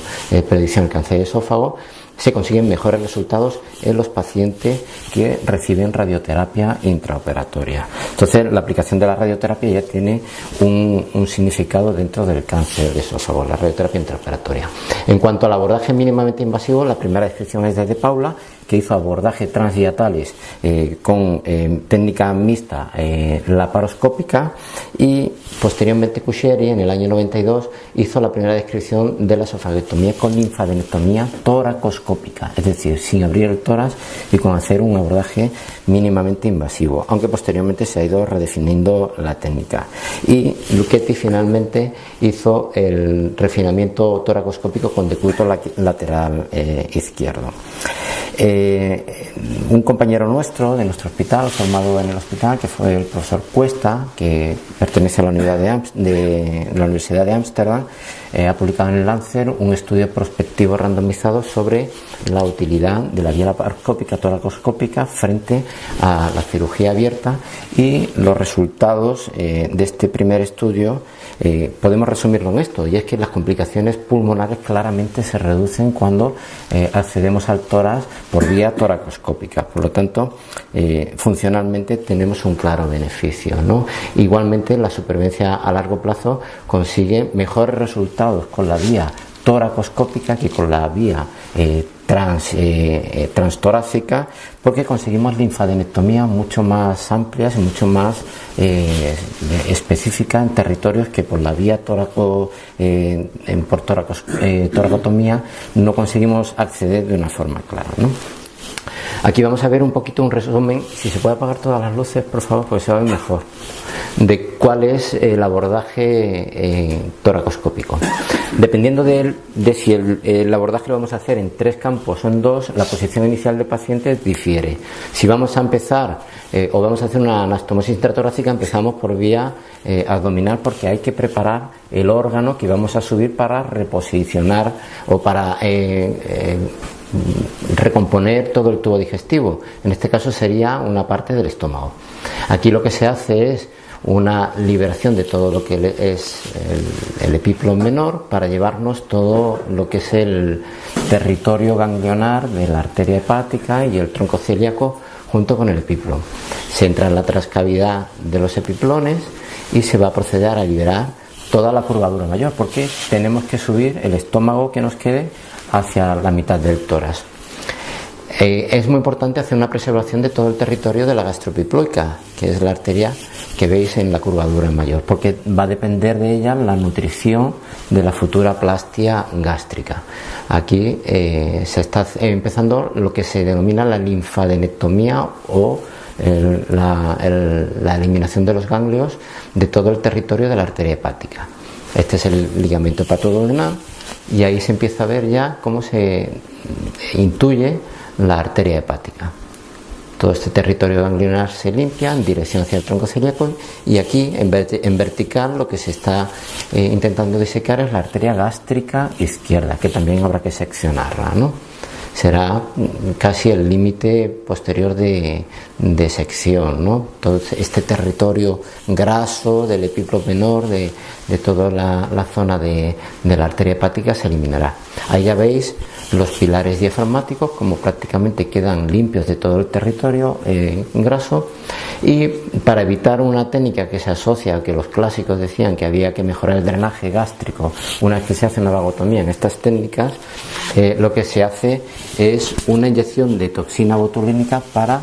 predicción el cáncer de esófago, se consiguen mejores resultados en los pacientes que reciben radioterapia intraoperatoria. Entonces, la aplicación de la radioterapia ya tiene un significado dentro del cáncer de esófago, la radioterapia intraoperatoria. En cuanto al abordaje mínimamente invasivo, la primera descripción es de Paula, que hizo abordajes transdiatales con técnica mixta laparoscópica, y posteriormente Cusheri en el año 92 hizo la primera descripción de la esofagectomía con linfadenectomía toracoscópica, es decir, sin abrir el tórax y con hacer un abordaje mínimamente invasivo, aunque posteriormente se ha ido redefiniendo la técnica. Y Lucchetti finalmente hizo el refinamiento toracoscópico con decúbito lateral izquierdo. Un compañero nuestro de nuestro hospital, formado en el hospital, que fue el profesor Cuesta, que pertenece a la Universidad de Ámsterdam, ha publicado en el Lancet un estudio prospectivo randomizado sobre la utilidad de la vía laparoscópica toracoscópica frente a la cirugía abierta, y los resultados de este primer estudio podemos resumirlo en esto, y es que las complicaciones pulmonares claramente se reducen cuando accedemos al tórax por vía toracoscópica. Por lo tanto, funcionalmente tenemos un claro beneficio, ¿no? Igualmente, la supervivencia a largo plazo consigue mejores resultados con la vía toracoscópica que con la vía transtorácica, porque conseguimos linfadenectomía mucho más amplias y mucho más específicas en territorios que por la vía toracotomía no conseguimos acceder de una forma clara, ¿no? Aquí vamos a ver un poquito un resumen, si se puede apagar todas las luces, por favor, porque se va a ver mejor, de cuál es el abordaje toracoscópico. Dependiendo de si el abordaje lo vamos a hacer en 3 campos o en 2, la posición inicial del paciente difiere. Si vamos a empezar o vamos a hacer una anastomosis intratorácica, empezamos por vía abdominal, porque hay que preparar el órgano que vamos a subir para reposicionar o para recomponer todo el tubo digestivo. En este caso sería una parte del estómago. Aquí lo que se hace es una liberación de todo lo que es el epíplon menor, para llevarnos todo lo que es el territorio ganglionar de la arteria hepática y el tronco celíaco junto con el epíplon. Se entra en la transcavidad de los epiplones y se va a proceder a liberar toda la curvatura mayor, porque tenemos que subir el estómago que nos quede hacia la mitad del tórax. Es muy importante hacer una preservación de todo el territorio de la gastropiploica, que es la arteria que veis en la curvatura mayor, porque va a depender de ella la nutrición de la futura plastia gástrica. Aquí se está empezando lo que se denomina la linfadenectomía o la eliminación de los ganglios de todo el territorio de la arteria hepática. Este es el ligamento hepatoduodenal, y ahí se empieza a ver ya cómo se intuye la arteria hepática. Todo este territorio ganglionar se limpia en dirección hacia el tronco celíaco, y aquí en vertical lo que se está intentando disecar es la arteria gástrica izquierda, que también habrá que seccionarla, ¿no? Será casi el límite posterior de sección, ¿no? Todo este territorio graso del epíplon menor, de toda la zona de la arteria hepática, se eliminará. Ahí ya veis los pilares diafragmáticos, como prácticamente quedan limpios de todo el territorio graso, y para evitar una técnica que se asocia a que los clásicos decían que había que mejorar el drenaje gástrico una vez que se hace una vagotomía en estas técnicas, lo que se hace es una inyección de toxina botulínica para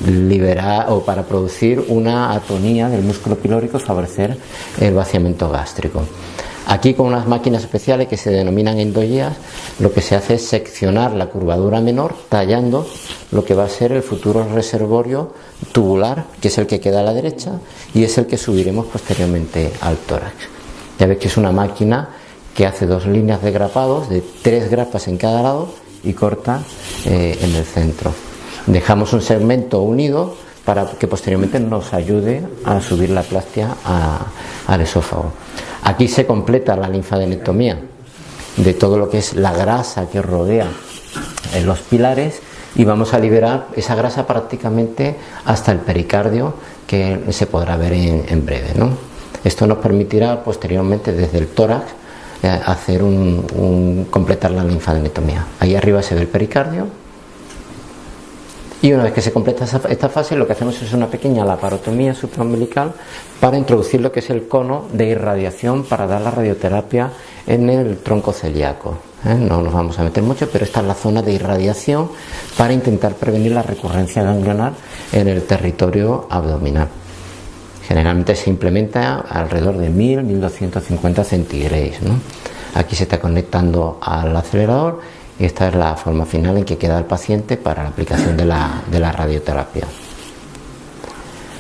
liberar o para producir una atonía del músculo pilórico y favorecer el vaciamiento gástrico. Aquí, con unas máquinas especiales que se denominan endoyeas, lo que se hace es seccionar la curvadura menor, tallando lo que va a ser el futuro reservorio tubular, que es el que queda a la derecha y es el que subiremos posteriormente al tórax. Ya veis que es una máquina que hace 2 líneas de grapados de 3 grapas en cada lado y corta en el centro. Dejamos un segmento unido para que posteriormente nos ayude a subir la plastia al esófago. Aquí se completa la linfadenectomía de todo lo que es la grasa que rodea en los pilares y vamos a liberar esa grasa prácticamente hasta el pericardio, que se podrá ver en breve, ¿no? Esto nos permitirá posteriormente desde el tórax hacer completar la linfadenectomía. Ahí arriba se ve el pericardio. Y una vez que se completa esta fase, lo que hacemos es una pequeña laparotomía supraumbilical para introducir lo que es el cono de irradiación para dar la radioterapia en el tronco celíaco. No nos vamos a meter mucho, pero esta es la zona de irradiación para intentar prevenir la recurrencia ganglionar en el territorio abdominal. Generalmente se implementa alrededor de 1000-1250 centigrados, ¿no? Aquí se está conectando al acelerador. Y esta es la forma final en que queda el paciente para la aplicación de la radioterapia.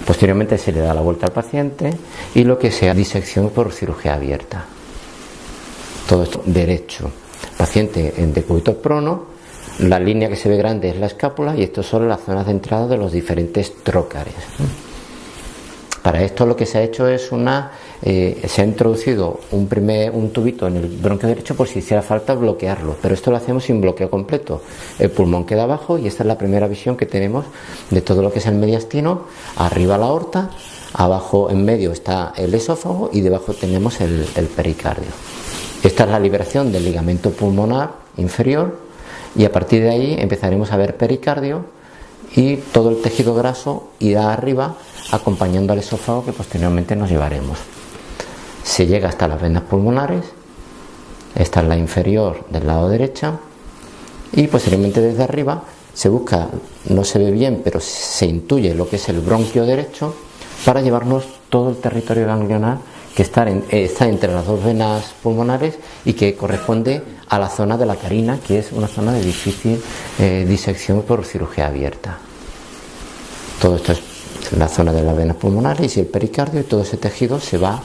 Posteriormente se le da la vuelta al paciente y lo que sea disección por cirugía abierta. Todo esto derecho. Paciente en decúbito prono, la línea que se ve grande es la escápula y estas son las zonas de entrada de los diferentes trócares. Para esto lo que se ha hecho es se ha introducido un tubito en el bronquio derecho por si hiciera falta bloquearlo, pero esto lo hacemos sin bloqueo completo. El pulmón queda abajo y esta es la primera visión que tenemos de todo lo que es el mediastino. Arriba la aorta, abajo en medio está el esófago y debajo tenemos el pericardio. Esta es la liberación del ligamento pulmonar inferior y a partir de ahí empezaremos a ver pericardio y todo el tejido graso irá arriba acompañando al esófago, que posteriormente nos llevaremos. Se llega hasta las venas pulmonares, esta es la inferior del lado derecha, y posteriormente desde arriba se busca, no se ve bien, pero se intuye lo que es el bronquio derecho para llevarnos todo el territorio ganglionar que está entre las 2 venas pulmonares y que corresponde a la zona de la carina, que es una zona de difícil disección por cirugía abierta. Todo esto es la zona de las venas pulmonares y el pericardio, y todo ese tejido se va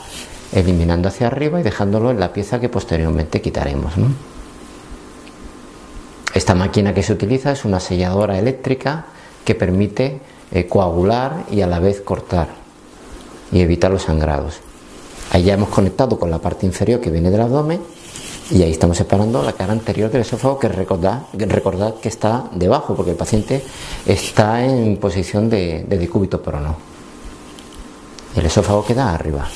eliminando hacia arriba y dejándolo en la pieza que posteriormente quitaremos, ¿no? Esta máquina que se utiliza es una selladora eléctrica que permite coagular y a la vez cortar y evitar los sangrados. Ahí ya hemos conectado con la parte inferior que viene del abdomen y ahí estamos separando la cara anterior del esófago, que recordad que está debajo porque el paciente está en posición de decúbito prono. El esófago queda arriba.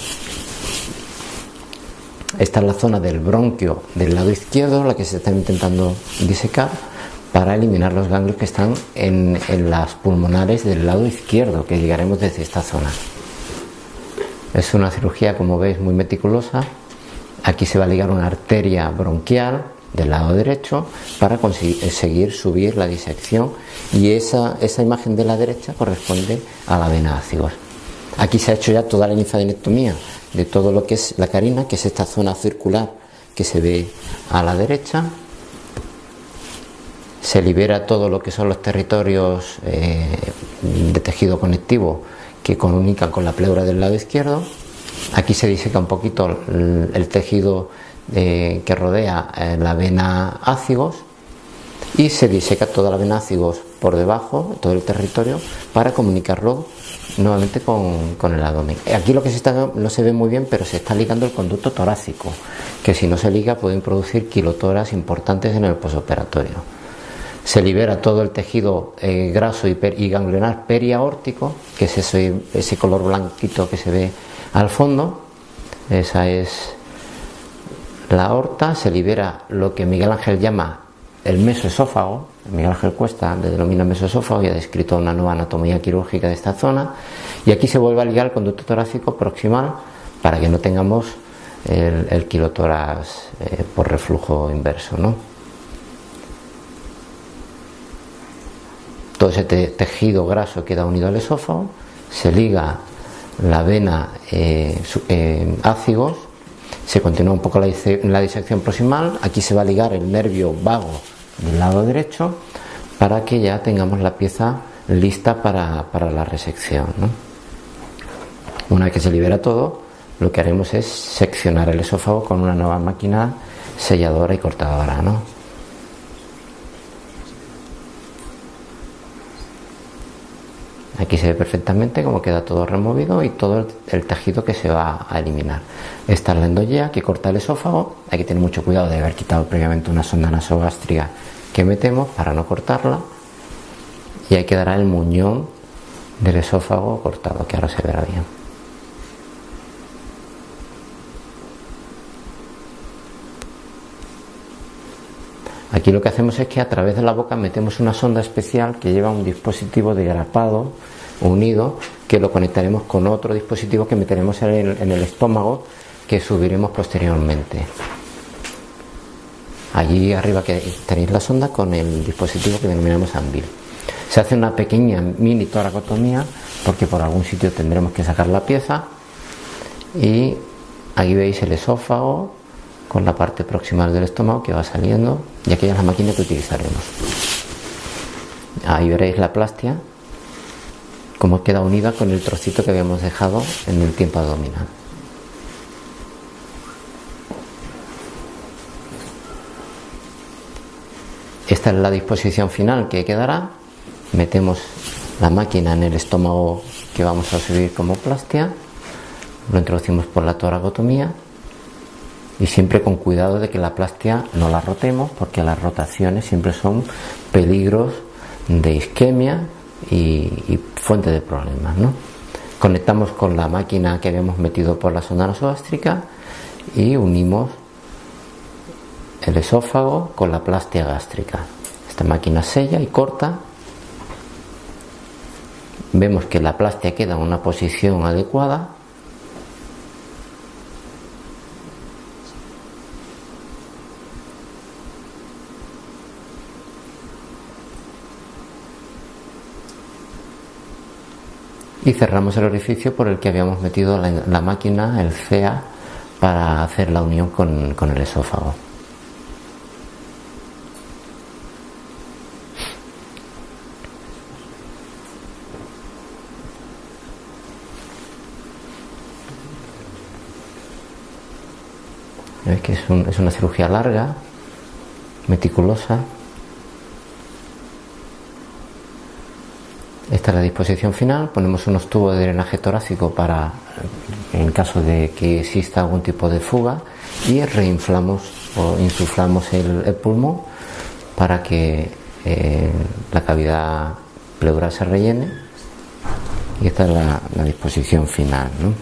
Esta es la zona del bronquio del lado izquierdo, la que se está intentando disecar para eliminar los ganglios que están en las pulmonares del lado izquierdo, que llegaremos desde esta zona. Es una cirugía, como veis, muy meticulosa. Aquí se va a ligar una arteria bronquial del lado derecho para conseguir subir la disección, y esa imagen de la derecha corresponde a la vena ácigos. Aquí se ha hecho ya toda la linfadenectomía de todo lo que es la carina, que es esta zona circular que se ve a la derecha. Se libera todo lo que son los territorios de tejido conectivo que comunican con la pleura del lado izquierdo. Aquí se diseca un poquito el tejido que rodea la vena ácigos y se diseca toda la vena ácigos por debajo, todo el territorio, para comunicarlo nuevamente con el abdomen. Aquí lo que no se ve muy bien, pero se está ligando el conducto torácico, que si no se liga pueden producir kilotoras importantes en el posoperatorio. Se libera todo el tejido graso y ganglionar periaórtico, que es ese color blanquito que se ve al fondo. Esa es la aorta, se libera lo que Miguel Ángel llama el mesoesófago. Miguel Ángel Cuesta le denomina mesoesófago y ha descrito una nueva anatomía quirúrgica de esta zona, y aquí se vuelve a ligar el conducto torácico proximal para que no tengamos el quilotórax por reflujo inverso, ¿no? Todo ese tejido graso queda unido al esófago, se liga la vena ácigos, se continúa un poco la disección proximal, aquí se va a ligar el nervio vago del lado derecho para que ya tengamos la pieza lista para la resección, ¿no? Una vez que se libera todo, lo que haremos es seccionar el esófago con una nueva máquina selladora y cortadora, ¿no? Aquí se ve perfectamente cómo queda todo removido y todo el tejido que se va a eliminar. Esta es la endollea que corta el esófago. Hay que tener mucho cuidado de haber quitado previamente una sonda nasogástrica que metemos para no cortarla, y ahí quedará el muñón del esófago cortado, que ahora se verá bien. Aquí lo que hacemos es que a través de la boca metemos una sonda especial que lleva un dispositivo de grapado unido, que lo conectaremos con otro dispositivo que meteremos en el estómago, que subiremos posteriormente. Allí arriba que tenéis la sonda con el dispositivo que denominamos Anvil. Se hace una pequeña mini toracotomía porque por algún sitio tendremos que sacar la pieza, y aquí veis el esófago con la parte proximal del estómago que va saliendo, y aquella es la máquina que utilizaremos. Ahí veréis la plastia, cómo queda unida con el trocito que habíamos dejado en el tiempo abdominal. Esta es la disposición final que quedará. Metemos la máquina en el estómago que vamos a subir como plastia, lo introducimos por la toracotomía, y siempre con cuidado de que la plastia no la rotemos, porque las rotaciones siempre son peligros de isquemia y fuente de problemas, ¿no? Conectamos con la máquina que habíamos metido por la sonda nasogástrica y unimos el esófago con la plastia gástrica. Esta máquina sella y corta. Vemos que la plastia queda en una posición adecuada. Y cerramos el orificio por el que habíamos metido la máquina, el CEA, para hacer la unión con el esófago. Veis que es una cirugía larga, meticulosa. Esta es la disposición final. Ponemos unos tubos de drenaje torácico para, en caso de que exista algún tipo de fuga, y reinflamos o insuflamos el pulmón para que la cavidad pleural se rellene. Y esta es la disposición final, ¿no?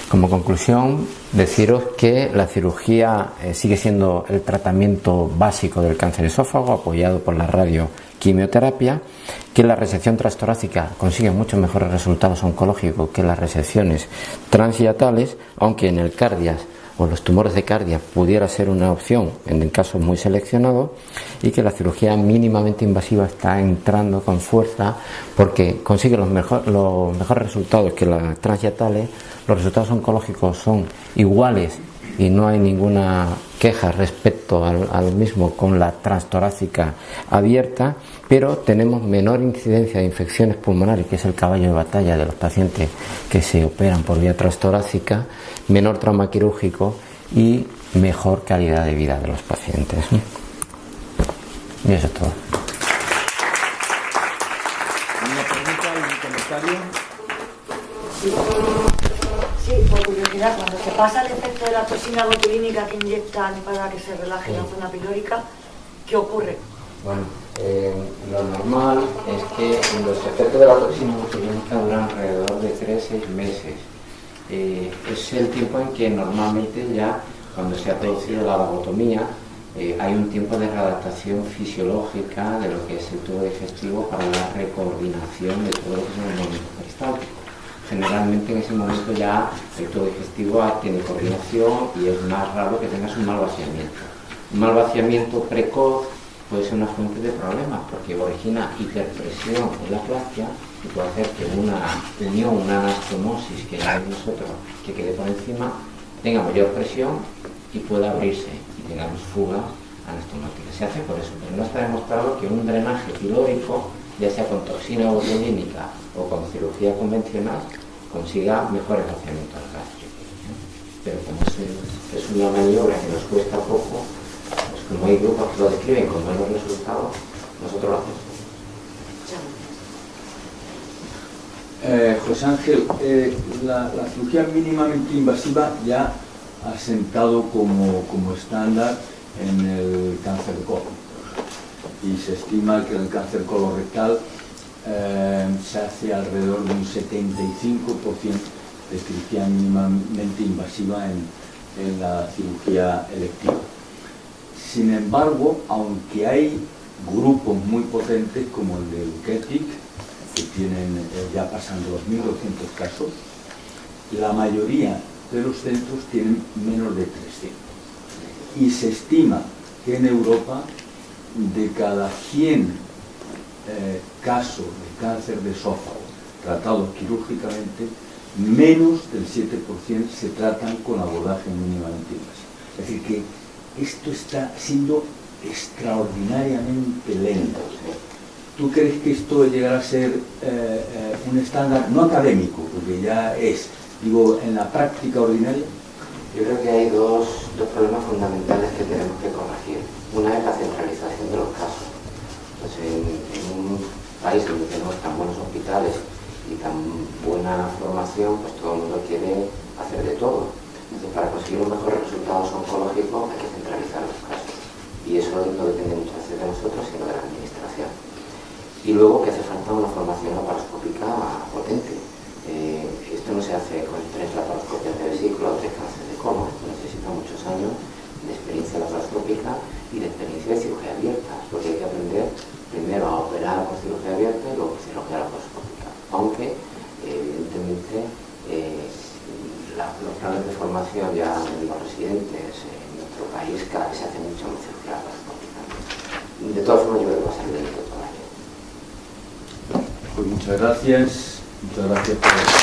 Como conclusión, deciros que la cirugía sigue siendo el tratamiento básico del cáncer esófago, apoyado por la radioquimioterapia, que la resección transtorácica consigue muchos mejores resultados oncológicos que las resecciones transhiatales, aunque en el cardias o los tumores de cardia pudiera ser una opción en casos muy seleccionados, y que la cirugía mínimamente invasiva está entrando con fuerza porque consigue los mejores resultados que las transhiatales. Los resultados oncológicos son iguales y no hay ninguna queja respecto al mismo con la transtorácica abierta, pero tenemos menor incidencia de infecciones pulmonares, que es el caballo de batalla de los pacientes que se operan por vía transtorácica, menor trauma quirúrgico y mejor calidad de vida de los pacientes. Y eso es todo. ¿Una pregunta, algún comentario? Sí, por curiosidad, cuando se pasa el efecto de la toxina botulínica que inyectan para que se relaje la zona pilórica, ¿qué ocurre? Bueno, lo normal es que los efectos de la toxina botulínica duran alrededor de 3-6 meses. Es el tiempo en que normalmente ya, cuando se ha producido la vagotomía, hay un tiempo de readaptación fisiológica de lo que es el tubo digestivo para la recoordinación de todo lo que es el movimiento peristáltico. Generalmente en ese momento ya el tubo digestivo tiene coordinación y es más raro que tengas un mal vaciamiento. Un mal vaciamiento precoz puede ser una fuente de problemas porque origina hiperpresión en la fascia y puede hacer que una unión, una anastomosis que hay nosotros que quede por encima tenga mayor presión y pueda abrirse y tengamos fuga anastomática. Se hace por eso, pero no está demostrado que un drenaje pilórico, ya sea con toxina botulínica o con cirugía convencional, consiga mejores vaciamientos gástricos. Pero como es una maniobra que nos cuesta poco, pues como hay grupos que lo describen con buenos resultados, nosotros lo hacemos. José Ángel, la cirugía mínimamente invasiva ya ha sentado como estándar en el cáncer de colon y se estima que en el cáncer colorectal se hace alrededor de un 75% de cirugía mínimamente invasiva en la cirugía electiva. Sin embargo, aunque hay grupos muy potentes como el de Leuketic, que tienen ya pasando los 1.200 casos, la mayoría de los centros tienen menos de 300. Y se estima que en Europa, de cada 100 casos de cáncer de esófago tratados quirúrgicamente, menos del 7% se tratan con abordaje mínimamente invasivo. Es decir, que esto está siendo extraordinariamente lento. ¿Tú crees que esto llegará a ser un estándar, no académico, porque ya es, digo, en la práctica ordinaria? Yo creo que hay dos problemas fundamentales que tenemos que corregir. Una es la centralización de los casos. Pues en un país donde tenemos tan buenos hospitales y tan buena formación, pues todo el mundo quiere hacer de todo. Entonces, para conseguir los mejores resultados oncológicos hay que centralizar los casos. Y eso no depende muchas veces de nosotros, sino de la administración. Y luego que hace falta una formación laparoscópica potente. Esto no se hace con 3 laparoscopias de vesícula o 3 cánceres de colon. Esto necesita muchos años de experiencia laparoscópica y de experiencia de cirugía abierta, porque hay que aprender primero a operar con cirugía abierta y luego con cirugía laparoscópica. Aunque, evidentemente, los planes de formación ya de los residentes en nuestro país cada vez se hace mucha más cirugía laparoscópica. De todas formas, yo creo que va a ser lento todavía. Pues muchas gracias. Muchas gracias por eso.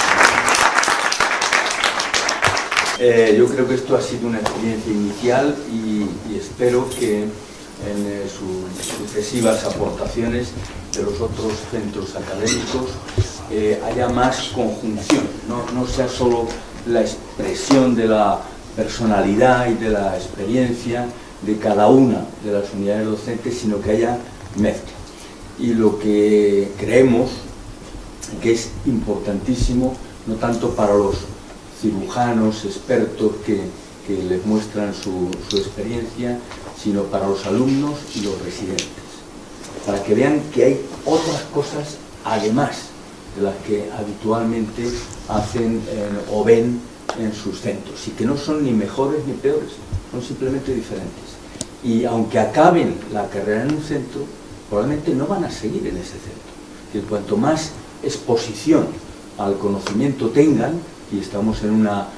Yo creo que esto ha sido una experiencia inicial y espero que en sus sucesivas aportaciones de los otros centros académicos haya más conjunción, no sea solo la expresión de la personalidad y de la experiencia de cada una de las unidades docentes, sino que haya mezcla. Y lo que creemos que es importantísimo, no tanto para los cirujanos expertos que les muestran su experiencia, sino para los alumnos y los residentes, para que vean que hay otras cosas además de las que habitualmente hacen o ven en sus centros, y que no son ni mejores ni peores, son simplemente diferentes. Y aunque acaben la carrera en un centro, probablemente no van a seguir en ese centro. Y cuanto más exposición al conocimiento tengan, y estamos en una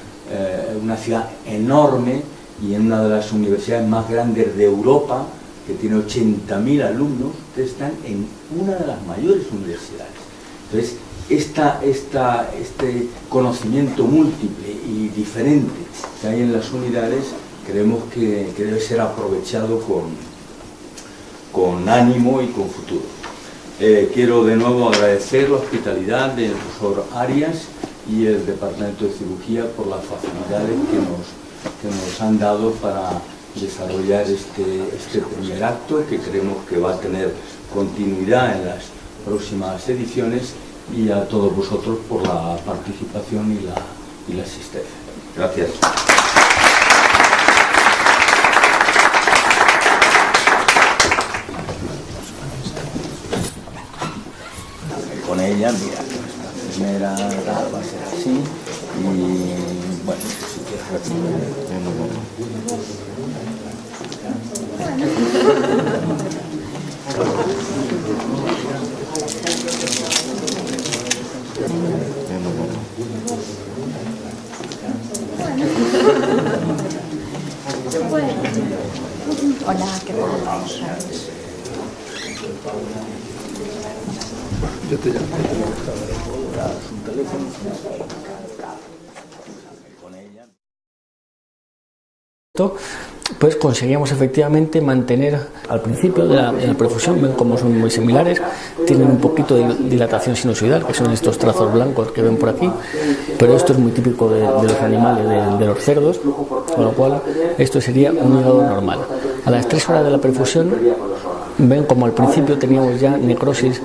ciudad enorme y en una de las universidades más grandes de Europa, que tiene 80.000 alumnos, ustedes están en una de las mayores universidades. Entonces, este conocimiento múltiple y diferente que hay en las unidades, creemos que debe ser aprovechado con ánimo y con futuro. Quiero de nuevo agradecer la hospitalidad del profesor Arias y el Departamento de Cirugía por las facilidades que nos han dado para desarrollar este primer acto, que creemos que va a tener continuidad en las próximas ediciones, y a todos vosotros por la participación y la asistencia. Gracias. con ella, mira, la primera va a ser así y bueno, si quieres Hola, ¿qué tal? Yo te llamo. Pues conseguíamos efectivamente mantener al principio de la perfusión, ven cómo son muy similares, tienen un poquito de dilatación sinusoidal, que son estos trazos blancos que ven por aquí, pero esto es muy típico de los animales, de los cerdos, con lo cual esto sería un hígado normal. A las 3 horas de la perfusión ven como al principio teníamos ya necrosis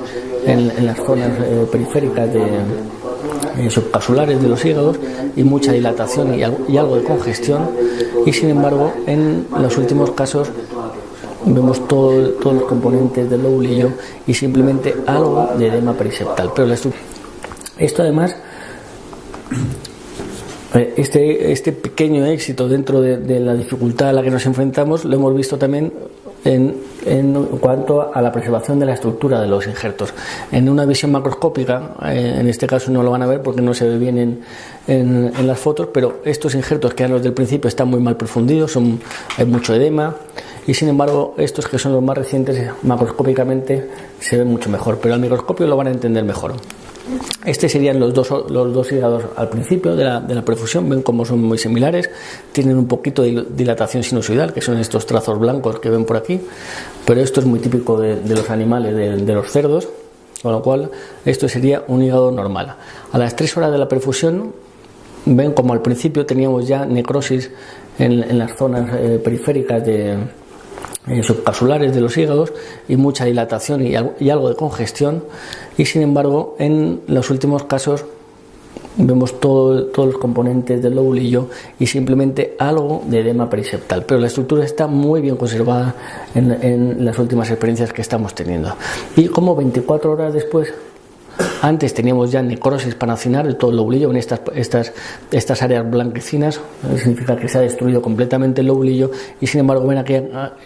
en las zonas periféricas subcapsulares de los hígados y mucha dilatación y algo de congestión, y sin embargo en los últimos casos vemos todos los componentes del lobulillo y simplemente algo de edema periseptal. Pero esto además, este pequeño éxito dentro de la dificultad a la que nos enfrentamos lo hemos visto también en cuanto a la preservación de la estructura de los injertos. En una visión macroscópica, en este caso no lo van a ver porque no se ve bien en las fotos, pero estos injertos que eran los del principio están muy mal profundidos, hay mucho edema, y sin embargo estos que son los más recientes macroscópicamente se ven mucho mejor, pero al microscopio lo van a entender mejor. Serían los dos hígados al principio de la perfusión, ven cómo son muy similares, tienen un poquito de dilatación sinusoidal, que son estos trazos blancos que ven por aquí, pero esto es muy típico de los animales, de los cerdos, con lo cual esto sería un hígado normal. A las 3 horas de la perfusión ven como al principio teníamos ya necrosis en las zonas periféricas subcapsulares de los hígados y mucha dilatación y algo de congestión, y sin embargo en los últimos casos vemos todos los componentes del lobulillo y simplemente algo de edema periseptal, pero la estructura está muy bien conservada en las últimas experiencias que estamos teniendo. Y como 24 horas después, antes teníamos ya necrosis panacinar de todo el lobulillo en estas áreas blanquecinas, significa que se ha destruido completamente el lobulillo, y sin embargo ven aquí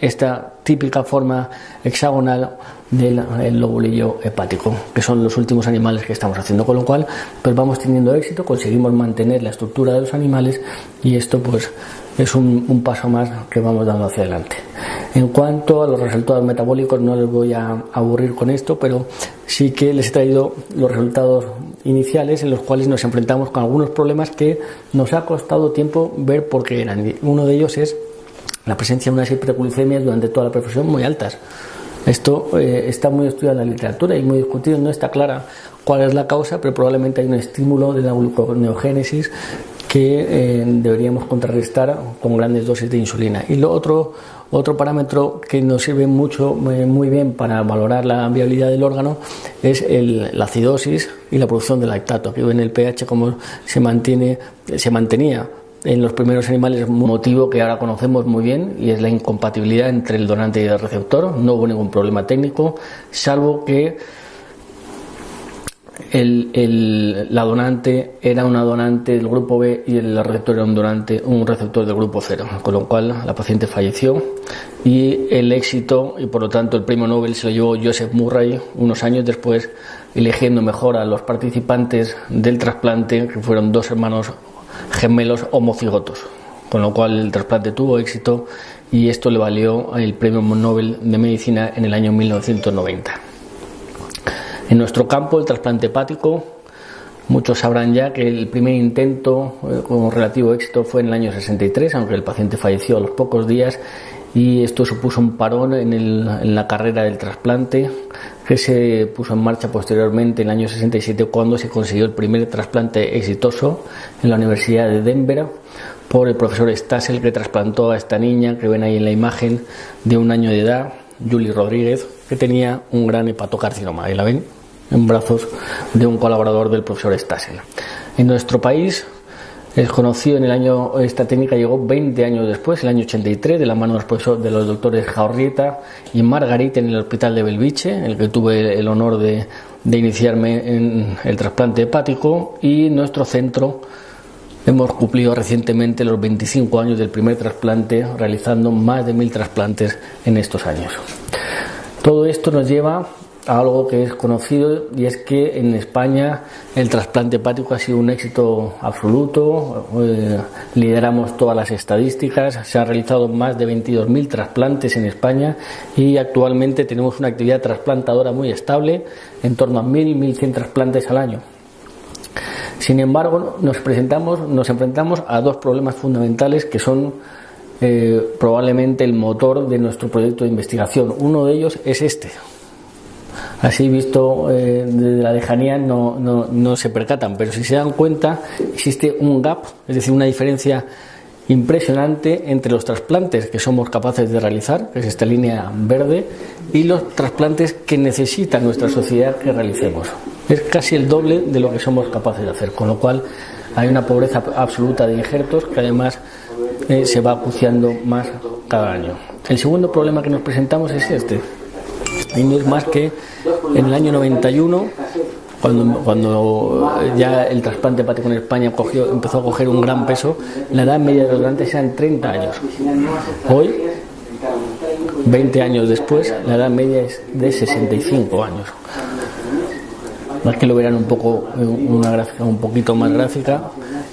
esta típica forma hexagonal del lobulillo hepático, que son los últimos animales que estamos haciendo, con lo cual pues vamos teniendo éxito, conseguimos mantener la estructura de los animales, y esto pues es un paso más que vamos dando hacia adelante. En cuanto a los resultados metabólicos, no les voy a aburrir con esto, pero sí que les he traído los resultados iniciales en los cuales nos enfrentamos con algunos problemas que nos ha costado tiempo ver por qué eran. Uno de ellos es la presencia de unas hiperglucemias durante toda la perfusión muy altas. Esto está muy estudiado en la literatura y muy discutido, no está clara cuál es la causa, pero probablemente hay un estímulo de la gluconeogénesis que deberíamos contrarrestar con grandes dosis de insulina. Y otro parámetro que nos sirve muy bien para valorar la viabilidad del órgano es la acidosis y la producción de lactato. Aquí ven el pH como se mantenía en los primeros animales, un motivo que ahora conocemos muy bien, y es la incompatibilidad entre el donante y el receptor. No hubo ningún problema técnico, salvo que la donante era una donante del grupo B y el receptor era un receptor del grupo 0, con lo cual la paciente falleció, y el éxito y por lo tanto el premio Nobel se lo llevó Joseph Murray unos años después, eligiendo mejor a los participantes del trasplante, que fueron 2 hermanos gemelos homocigotos, con lo cual el trasplante tuvo éxito y esto le valió el premio Nobel de Medicina en el año 1990. En nuestro campo, el trasplante hepático, muchos sabrán ya que el primer intento con relativo éxito fue en el año 63, aunque el paciente falleció a los pocos días, y esto supuso un parón en la carrera del trasplante, que se puso en marcha posteriormente en el año 67, cuando se consiguió el primer trasplante exitoso en la Universidad de Denver por el profesor Stassel, que trasplantó a esta niña que ven ahí en la imagen, de 1 año de edad, Julie Rodríguez, que tenía un gran hepatocarcinoma. Ahí la ven, en brazos de un colaborador del profesor Stassel. En nuestro país es conocido esta técnica llegó 20 años después, el año 83, de la mano de los doctores Jaurrieta y Margarit en el hospital de Belviche, en el que tuve el honor de de iniciarme en el trasplante hepático, y en nuestro centro hemos cumplido recientemente los 25 años del primer trasplante, realizando más de 1000 trasplantes en estos años. Todo esto nos lleva a algo que es conocido, y es que en España el trasplante hepático ha sido un éxito absoluto. Lideramos todas las estadísticas, se han realizado más de 22.000 trasplantes en España y actualmente tenemos una actividad trasplantadora muy estable, en torno a 1.000-1.100 trasplantes al año. Sin embargo, nos enfrentamos a dos problemas fundamentales que son probablemente el motor de nuestro proyecto de investigación. Uno de ellos es este. Así visto desde la lejanía no se percatan, pero si se dan cuenta existe un gap, es decir, una diferencia impresionante entre los trasplantes que somos capaces de realizar, que es esta línea verde, y los trasplantes que necesita nuestra sociedad que realicemos. Es casi el doble de lo que somos capaces de hacer, con lo cual hay una pobreza absoluta de injertos que además se va acuciando más cada año. El segundo problema que nos presentamos es este, y no es más que en el año 91, cuando ya el trasplante hepático en España empezó a coger un gran peso, la edad media de los donantes eran 30 años. Hoy, 20 años después, la edad media es de 65 años. Más que lo verán un poco, una gráfica un poquito más gráfica,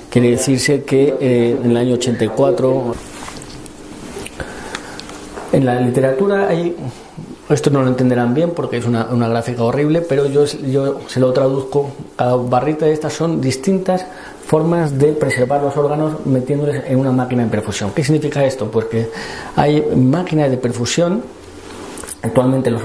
quiere decirse que en el año 84, en la literatura hay... Esto no lo entenderán bien porque es una gráfica horrible, pero yo se lo traduzco. Cada barrita de estas son distintas formas de preservar los órganos metiéndoles en una máquina de perfusión. ¿Qué significa esto? Pues que hay máquinas de perfusión. Actualmente los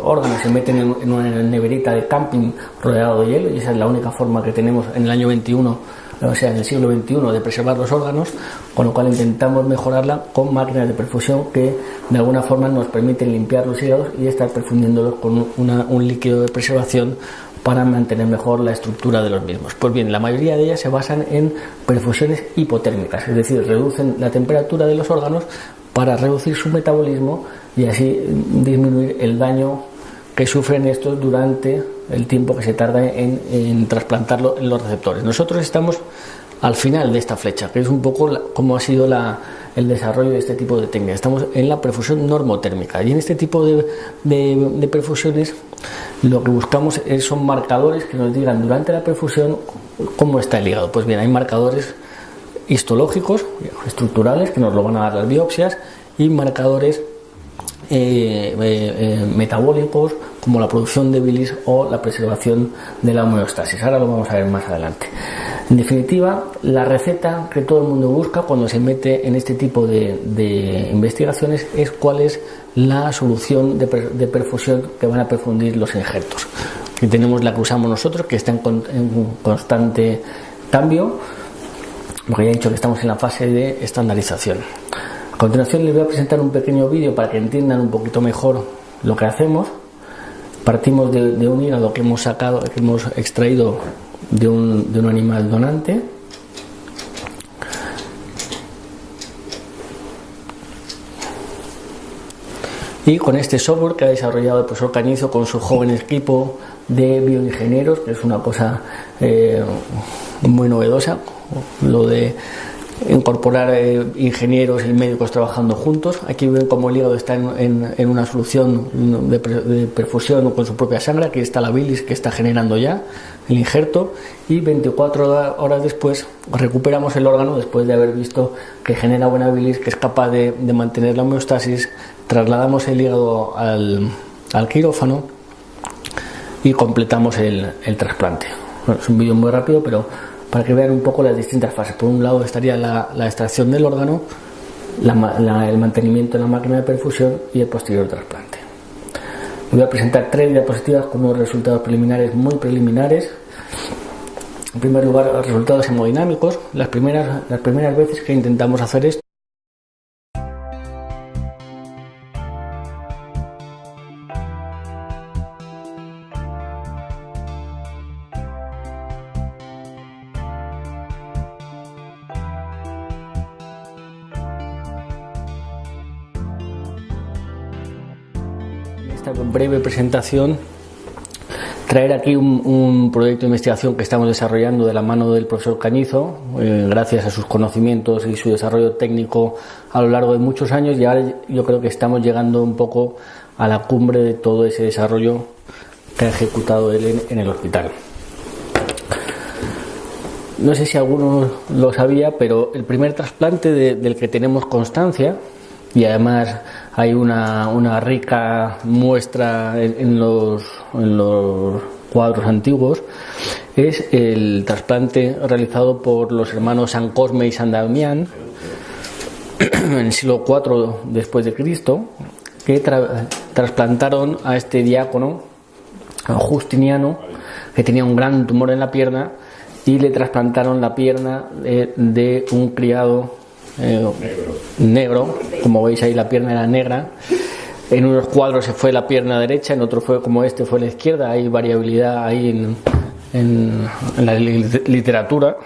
órganos se meten en una neverita de camping rodeado de hielo, y esa es la única forma que tenemos en el año 21, o sea, en el siglo XXI, de preservar los órganos, con lo cual intentamos mejorarla con máquinas de perfusión que de alguna forma nos permiten limpiar los hígados y estar perfundiéndolos con un líquido de preservación para mantener mejor la estructura de los mismos. Pues bien, la mayoría de ellas se basan en perfusiones hipotérmicas, es decir, reducen la temperatura de los órganos para reducir su metabolismo y así disminuir el daño que sufren estos durante el tiempo que se tarda en trasplantarlo en los receptores. Nosotros estamos al final de esta flecha, que es un poco cómo ha sido el desarrollo de este tipo de técnica. Estamos en la perfusión normotérmica, y en este tipo de perfusiones lo que buscamos son marcadores que nos digan durante la perfusión cómo está el hígado. Pues bien, hay marcadores histológicos, estructurales, que nos lo van a dar las biopsias, y marcadores metabólicos como la producción de bilis o la preservación de la homeostasis. Ahora lo vamos a ver más adelante. En definitiva, la receta que todo el mundo busca cuando se mete en este tipo de investigaciones es cuál es la solución de perfusión que van a perfundir los injertos. Aquí tenemos la que usamos nosotros, que está en constante cambio, porque ya he dicho que estamos en la fase de estandarización. A continuación les voy a presentar un pequeño vídeo para que entiendan un poquito mejor lo que hacemos. Partimos de un hígado que hemos extraído de un animal donante. Y con este software que ha desarrollado el profesor Cañizo con su joven equipo de bioingenieros, que es una cosa muy novedosa, lo de incorporar ingenieros y médicos trabajando juntos. Aquí ven cómo el hígado está en una solución de perfusión con su propia sangre. Aquí está la bilis que está generando ya el injerto, y 24 horas después recuperamos el órgano después de haber visto que genera buena bilis, que es capaz de mantener la homeostasis. Trasladamos el hígado al quirófano y completamos el trasplante. Bueno, es un vídeo muy rápido, pero para que vean un poco las distintas fases. Por un lado estaría la extracción del órgano, el mantenimiento de la máquina de perfusión y el posterior trasplante. Les voy a presentar 3 diapositivas con unos resultados preliminares muy preliminares. En primer lugar, los resultados hemodinámicos. Las primeras veces que intentamos hacer esto, esta breve presentación traer aquí un proyecto de investigación que estamos desarrollando de la mano del profesor Cañizo, gracias a sus conocimientos y su desarrollo técnico a lo largo de muchos años, y ahora yo creo que estamos llegando un poco a la cumbre de todo ese desarrollo que ha ejecutado él en el hospital. No sé si alguno lo sabía, pero el primer trasplante del que tenemos constancia, y además hay una rica muestra en los cuadros antiguos, es el trasplante realizado por los hermanos San Cosme y San Damián en el siglo IV después de Cristo, que trasplantaron a este diácono, a Justiniano, que tenía un gran tumor en la pierna, y le trasplantaron la pierna de un criado negro. Como veis ahí, la pierna era negra. En unos cuadros se fue la pierna derecha, en otros fue como este, fue la izquierda. Hay variabilidad ahí en la literatura.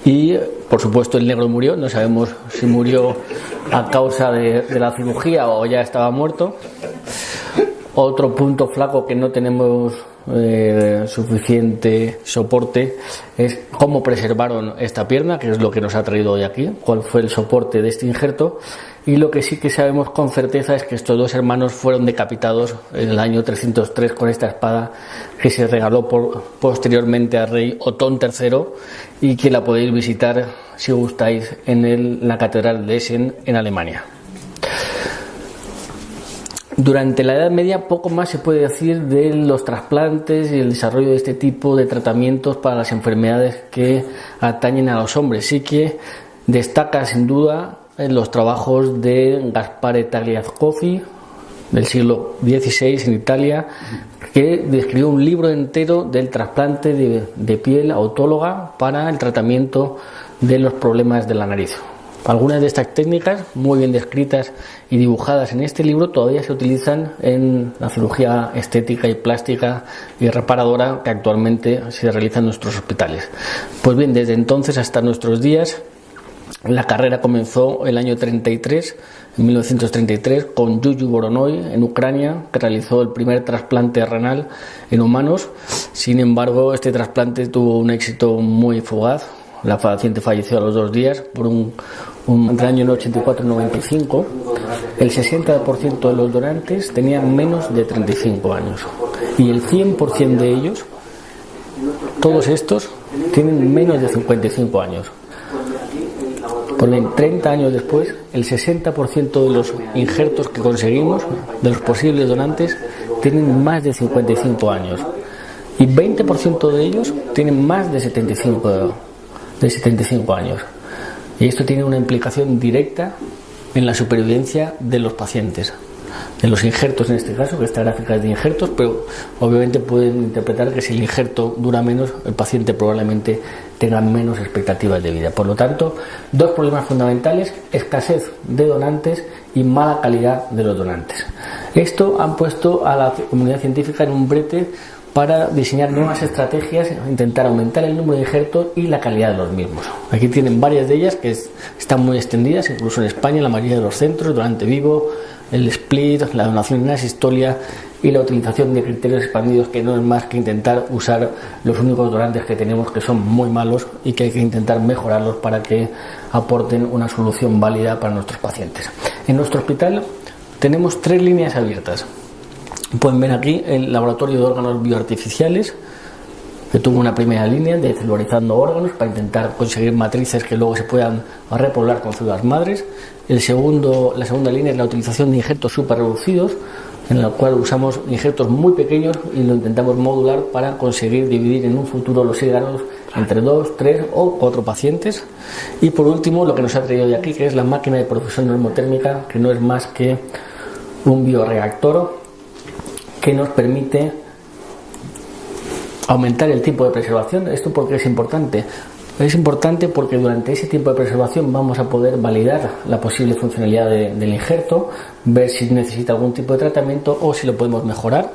Y por supuesto el negro murió, no sabemos si murió a causa de la cirugía o ya estaba muerto. Otro punto flaco que no tenemos suficiente soporte es cómo preservaron esta pierna, que es lo que nos ha traído hoy aquí, cuál fue el soporte de este injerto. Y lo que sí que sabemos con certeza es que estos dos hermanos fueron decapitados en el año 303 con esta espada que se regaló posteriormente al rey Otón III, y que la podéis visitar si gustáis en la catedral de Essen en Alemania. Durante la Edad Media poco más se puede decir de los trasplantes y el desarrollo de este tipo de tratamientos para las enfermedades que atañen a los hombres. Sí que destaca sin duda en los trabajos de Gaspare Tagliacozzi del siglo XVI en Italia, que describió un libro entero del trasplante de piel autóloga para el tratamiento de los problemas de la nariz. Algunas de estas técnicas, muy bien descritas y dibujadas en este libro, todavía se utilizan en la cirugía estética y plástica y reparadora que actualmente se realiza en nuestros hospitales. Pues bien, desde entonces hasta nuestros días, la carrera comenzó el año 33, en 1933, con Yuyu Voronoi en Ucrania, que realizó el primer trasplante renal en humanos. Sin embargo, este trasplante tuvo un éxito muy fugaz. La paciente falleció a los 2 días por entre el año 84 y 95. El 60% de los donantes tenían menos de 35 años y el 100% de ellos, todos estos, tienen menos de 55 años. Por 30 años después, el 60% de los injertos que conseguimos, de los posibles donantes, tienen más de 55 años y 20% de ellos tienen más de 75 años. Y esto tiene una implicación directa en la supervivencia de los pacientes, de los injertos en este caso, que esta gráfica es de injertos, pero obviamente pueden interpretar que si el injerto dura menos, el paciente probablemente tenga menos expectativas de vida. Por lo tanto, dos problemas fundamentales: escasez de donantes y mala calidad de los donantes. Esto han puesto a la comunidad científica en un brete para diseñar nuevas estrategias, intentar aumentar el número de injertos y la calidad de los mismos. Aquí tienen varias de ellas que están muy extendidas, incluso en España, en la mayoría de los centros: donante vivo, el split, la donación en asistolia y la utilización de criterios expandidos, que no es más que intentar usar los únicos donantes que tenemos, que son muy malos y que hay que intentar mejorarlos para que aporten una solución válida para nuestros pacientes. En nuestro hospital tenemos 3 líneas abiertas. Pueden ver aquí el laboratorio de órganos bioartificiales, que tuvo una primera línea de celularizando órganos para intentar conseguir matrices que luego se puedan repoblar con células madres. La segunda línea es la utilización de injertos superreducidos, en la cual usamos injertos muy pequeños y lo intentamos modular para conseguir dividir en un futuro los hígados entre 2, 3 o 4 pacientes. Y por último, lo que nos ha traído de aquí, que es la máquina de producción normotérmica, que no es más que un bioreactor que nos permite aumentar el tiempo de preservación. ¿Esto por qué es importante? Es importante porque durante ese tiempo de preservación vamos a poder validar la posible funcionalidad del injerto, ver si necesita algún tipo de tratamiento o si lo podemos mejorar,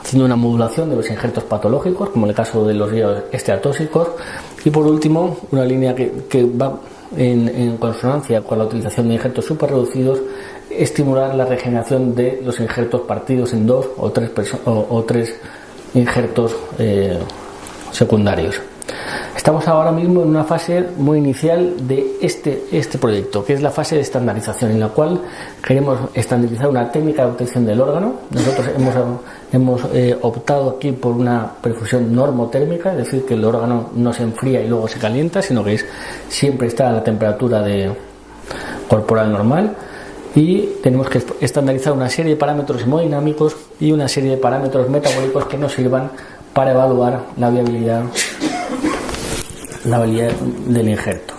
haciendo una modulación de los injertos patológicos, como en el caso de los hígados esteatóxicos. Y por último, una línea que va en consonancia con la utilización de injertos superreducidos, estimular la regeneración de los injertos partidos en 2 o 3 injertos secundarios. Estamos ahora mismo en una fase muy inicial de este proyecto, que es la fase de estandarización, en la cual queremos estandarizar una técnica de obtención del órgano. Nosotros hemos optado aquí por una perfusión normotérmica, es decir, que el órgano no se enfría y luego se calienta, sino que siempre está a la temperatura corporal normal. Y tenemos que estandarizar una serie de parámetros hemodinámicos y una serie de parámetros metabólicos que nos sirvan para evaluar la viabilidad del injerto.